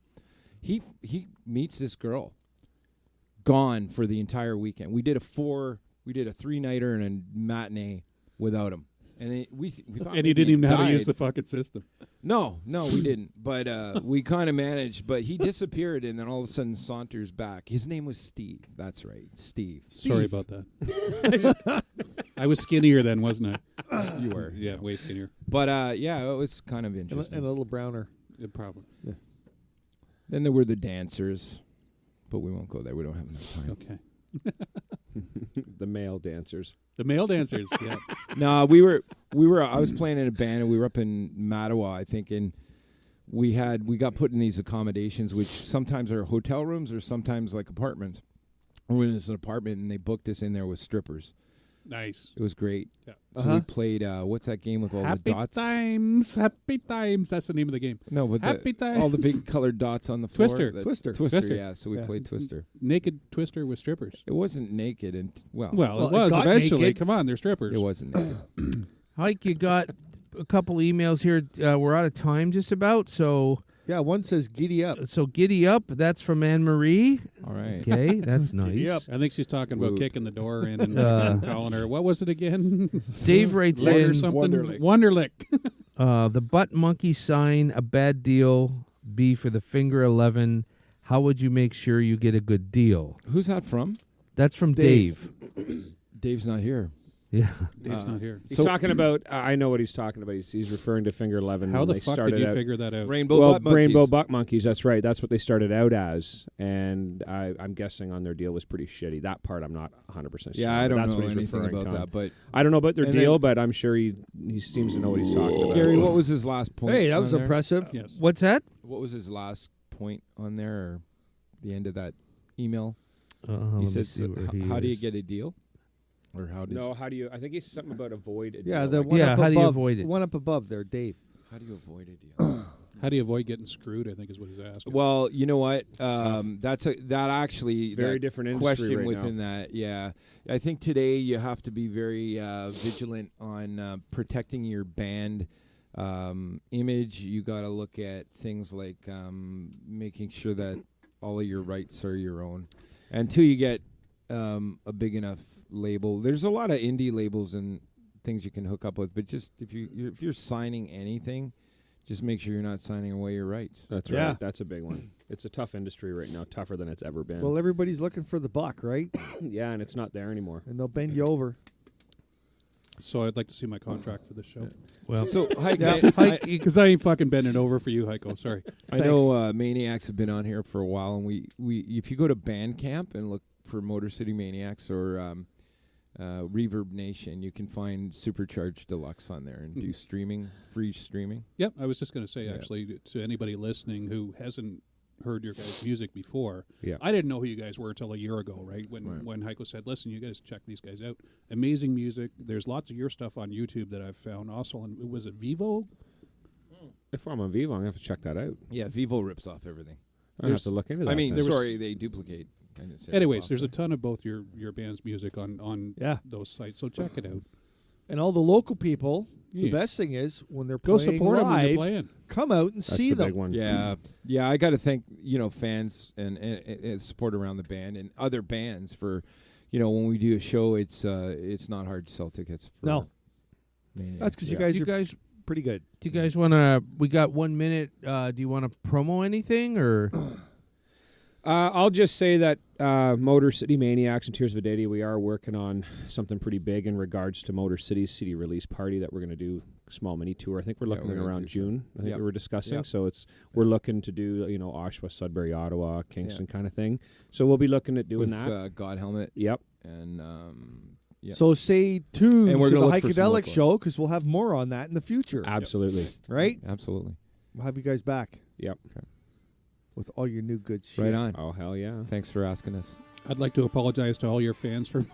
S4: He meets this girl, gone for the entire weekend. We did a 3-nighter and a matinee without him. And then we thought
S3: And
S4: maybe
S3: you didn't
S4: he
S3: even know how to use
S4: died.
S3: the fucking system.
S4: No, we didn't. But we kind of managed. But he disappeared, and then all of a sudden saunters back. His name was Steve. That's right, Steve.
S3: Sorry about that. I was skinnier then, wasn't I?
S4: You were.
S3: Yeah, way skinnier.
S4: But yeah, it was kind of
S2: And
S4: interesting.
S2: a little browner.
S3: Probably.
S4: Then there were the dancers, but we won't go there. We don't have enough time.
S3: Okay.
S5: The male dancers.
S3: The male dancers. Yeah.
S4: No, we were. I was playing in a band, and we were up in Mattawa, I think, and we got put in these accommodations, which sometimes are hotel rooms or sometimes like apartments. We were in this apartment, and they booked us in there with strippers.
S3: Nice.
S4: It was great.
S3: Yeah.
S4: So we played. What's that game with all
S3: Happy
S4: the dots?
S3: Happy times. That's the name of the game.
S4: No, but
S3: Happy times.
S4: all the big colored dots on the floor.
S3: Twister.
S2: Twister.
S4: Yeah. So we played Twister.
S3: Naked Twister with strippers.
S4: It wasn't naked, and
S3: Well,
S2: Well,
S3: it was
S2: it got
S3: eventually.
S2: naked.
S3: Come on, they're strippers.
S4: it wasn't naked.
S1: Hike, you got a couple emails here. We're out of time just about, so
S2: Yeah, one says giddy up.
S1: giddy up. That's from Anne Marie.
S4: All right.
S1: Okay, that's nice.
S3: Yep. I think she's talking about
S4: Ooh.
S3: kicking the door in and calling her. What was it again?
S1: Dave writes
S3: Lick or
S1: in
S3: something.
S4: Wonderlick.
S3: Wonderlick.
S1: the butt monkey sign, a bad deal. B for the finger 11. How would you make sure you get a good deal?
S4: Who's that from?
S1: That's from
S2: Dave.
S4: Dave's not here.
S1: Yeah.
S3: Dave's not here.
S5: He's talking about. I know what he's talking about. He's referring to Finger 11.
S3: How
S5: when
S3: the
S5: they
S3: fuck
S5: started
S3: did you
S5: out.
S3: figure that out?
S4: Rainbow butt monkeys.
S5: Rainbow butt monkeys. That's right. That's what they started out as, and I'm guessing on their deal was pretty shitty. That part I'm not 100% sure.
S4: Yeah, I
S5: but
S4: don't
S5: that's
S4: know
S5: what he's
S4: anything
S5: referring
S4: about
S5: to.
S4: that, but
S5: I don't know about their
S4: And
S5: deal,
S4: then-
S5: but I'm sure he seems to know what he's talking about.
S4: Gary, what was his last point?
S2: Hey, that
S4: on
S2: was
S4: there?
S2: impressive.
S3: Yes.
S1: What's that?
S4: What was his last point on there, or the end of that email?
S1: He
S4: He said, "How do you get a deal?" Or how do
S5: No, how do you? I think he's something about avoid. A
S2: Yeah,
S5: deal.
S2: the
S5: Like,
S2: one
S1: Yeah,
S2: up
S1: how do you
S2: above,
S1: avoid it?
S2: One up above there, Dave.
S4: how do you avoid a deal?
S3: How do you avoid getting screwed? I think is what he's asking.
S4: Well, you know what? That actually
S5: very
S4: that
S5: different industry
S4: question
S5: right
S4: within
S5: now.
S4: that. Yeah, I think today you have to be very vigilant on protecting your band image. You got to look at things like making sure that all of your rights are your own. Until you get a big enough label, there's a lot of indie labels and things you can hook up with. But just if you're signing anything, just make sure you're not signing away your rights.
S5: That's
S2: Yeah.
S5: right. That's a big one. It's a tough industry right now, tougher than it's ever been.
S2: Well, everybody's looking for the buck, right?
S5: Yeah, and it's not there anymore.
S2: And they'll bend you over.
S3: So I'd like to see my contract for this show.
S1: Well,
S4: So, Hike,
S2: Yeah.
S3: Because I ain't fucking bending over for you, Heiko. Sorry.
S4: I know Maniacs have been on here for a while, and we if you go to Bandcamp and look for Motor City Maniacs or Reverb Nation, you can find Supercharged Deluxe on there and do streaming, free streaming.
S3: Yep, I was just going to say,
S4: Yeah.
S3: actually, to anybody listening who hasn't heard your guys' music before,
S5: Yeah.
S3: I didn't know who you guys were until a year ago, right? When Heiko said, listen, you guys check these guys out. Amazing music. There's lots of your stuff on YouTube that I've found. Also, on, was it Vivo?
S5: If I'm on Vivo, I'm gonna have to check that out.
S4: Yeah, Vivo rips off everything.
S5: I have to look into that.
S4: I mean,
S5: then.
S3: was-
S4: they duplicate. I didn't say
S3: Anyways,
S4: rip off,
S3: there's a
S4: but-
S3: ton of both your band's music on
S2: Yeah.
S3: those sites, so check it out.
S2: And all the local people, the
S3: Yes.
S2: best thing is when they're
S3: Go
S2: playing
S3: support them when they're
S2: live,
S3: playing.
S2: come out and
S5: That's
S2: see
S5: the
S2: them.
S5: big one.
S4: Yeah. I got to thank fans and support around the band and other bands for, when we do a show, it's not hard to sell tickets. For
S2: No.
S4: Maniacs.
S2: That's because
S4: Yeah.
S2: you
S1: do you
S2: guys are
S1: guys
S2: pretty good.
S1: do you guys want to? We got 1 minute. Do you want to promo anything or?
S5: I'll just say that Motor City Maniacs and Tears of a Deity, we are working on something pretty big in regards to Motor City's CD release party that we're going to do, small mini tour. I think we're looking
S4: we're
S5: at
S4: gonna
S5: around
S4: do
S5: June. I think
S4: Yep.
S5: we were discussing.
S4: Yep.
S5: So we're looking to do Oshawa, Sudbury, Ottawa, Kingston kind of thing. So we'll be looking at doing
S4: with
S5: that.
S4: God Helmet
S5: Yep.
S4: and yeah.
S2: So stay tuned
S4: And we're
S2: to the
S4: gonna look for some
S2: HeikaDelic
S4: local-
S2: Show because we'll have more on that in the future,
S5: Absolutely.
S2: right?
S4: Absolutely.
S2: We'll have you guys back
S5: Yep.
S2: with all your new good shit.
S4: Right on.
S5: Oh hell yeah.
S4: Thanks for asking us.
S3: I'd like to apologize to all your fans for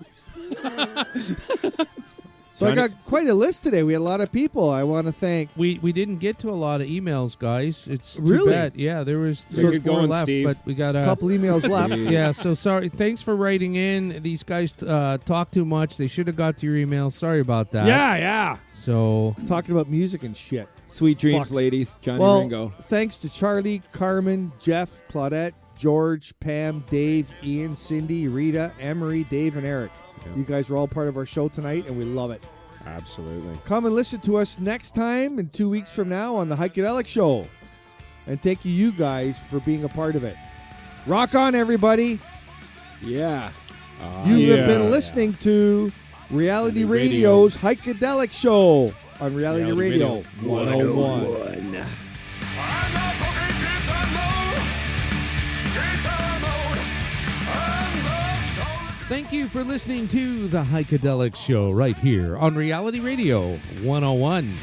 S2: So I
S4: Johnny-
S2: got quite a list today. We had a lot of people. I want to thank.
S1: We didn't get to a lot of emails, guys. It's too
S2: Really?
S1: bad. Yeah, there was
S5: So
S1: 3 or
S5: keep
S1: 4
S5: going,
S1: left,
S5: Steve.
S1: but we got
S2: A couple emails left.
S1: Yeah, so sorry. Thanks for writing in. These guys talk too much. They should have got to your email. Sorry about that.
S2: Yeah.
S1: So
S2: Talking about music and shit.
S4: Sweet dreams,
S2: Fuck.
S4: ladies. Johnny
S2: Well,
S4: Ringo.
S2: thanks to Charlie, Carmen, Jeff, Claudette, George, Pam, Dave, Ian, Cindy, Rita, Emery, Dave, and Eric.
S5: Yeah.
S2: You guys are all part of our show tonight, and we love it.
S5: Absolutely.
S2: Come and listen to us next time in 2 weeks from now on the HeikaDelic Show. And thank you guys for being a part of it. Rock on, everybody.
S4: Yeah.
S2: You have been listening to Reality Radio's HeikaDelic Show on Reality Radio 101.
S6: I'm not
S1: Thank you for listening to the HeikaDelic Show right here on Reality Radio 101.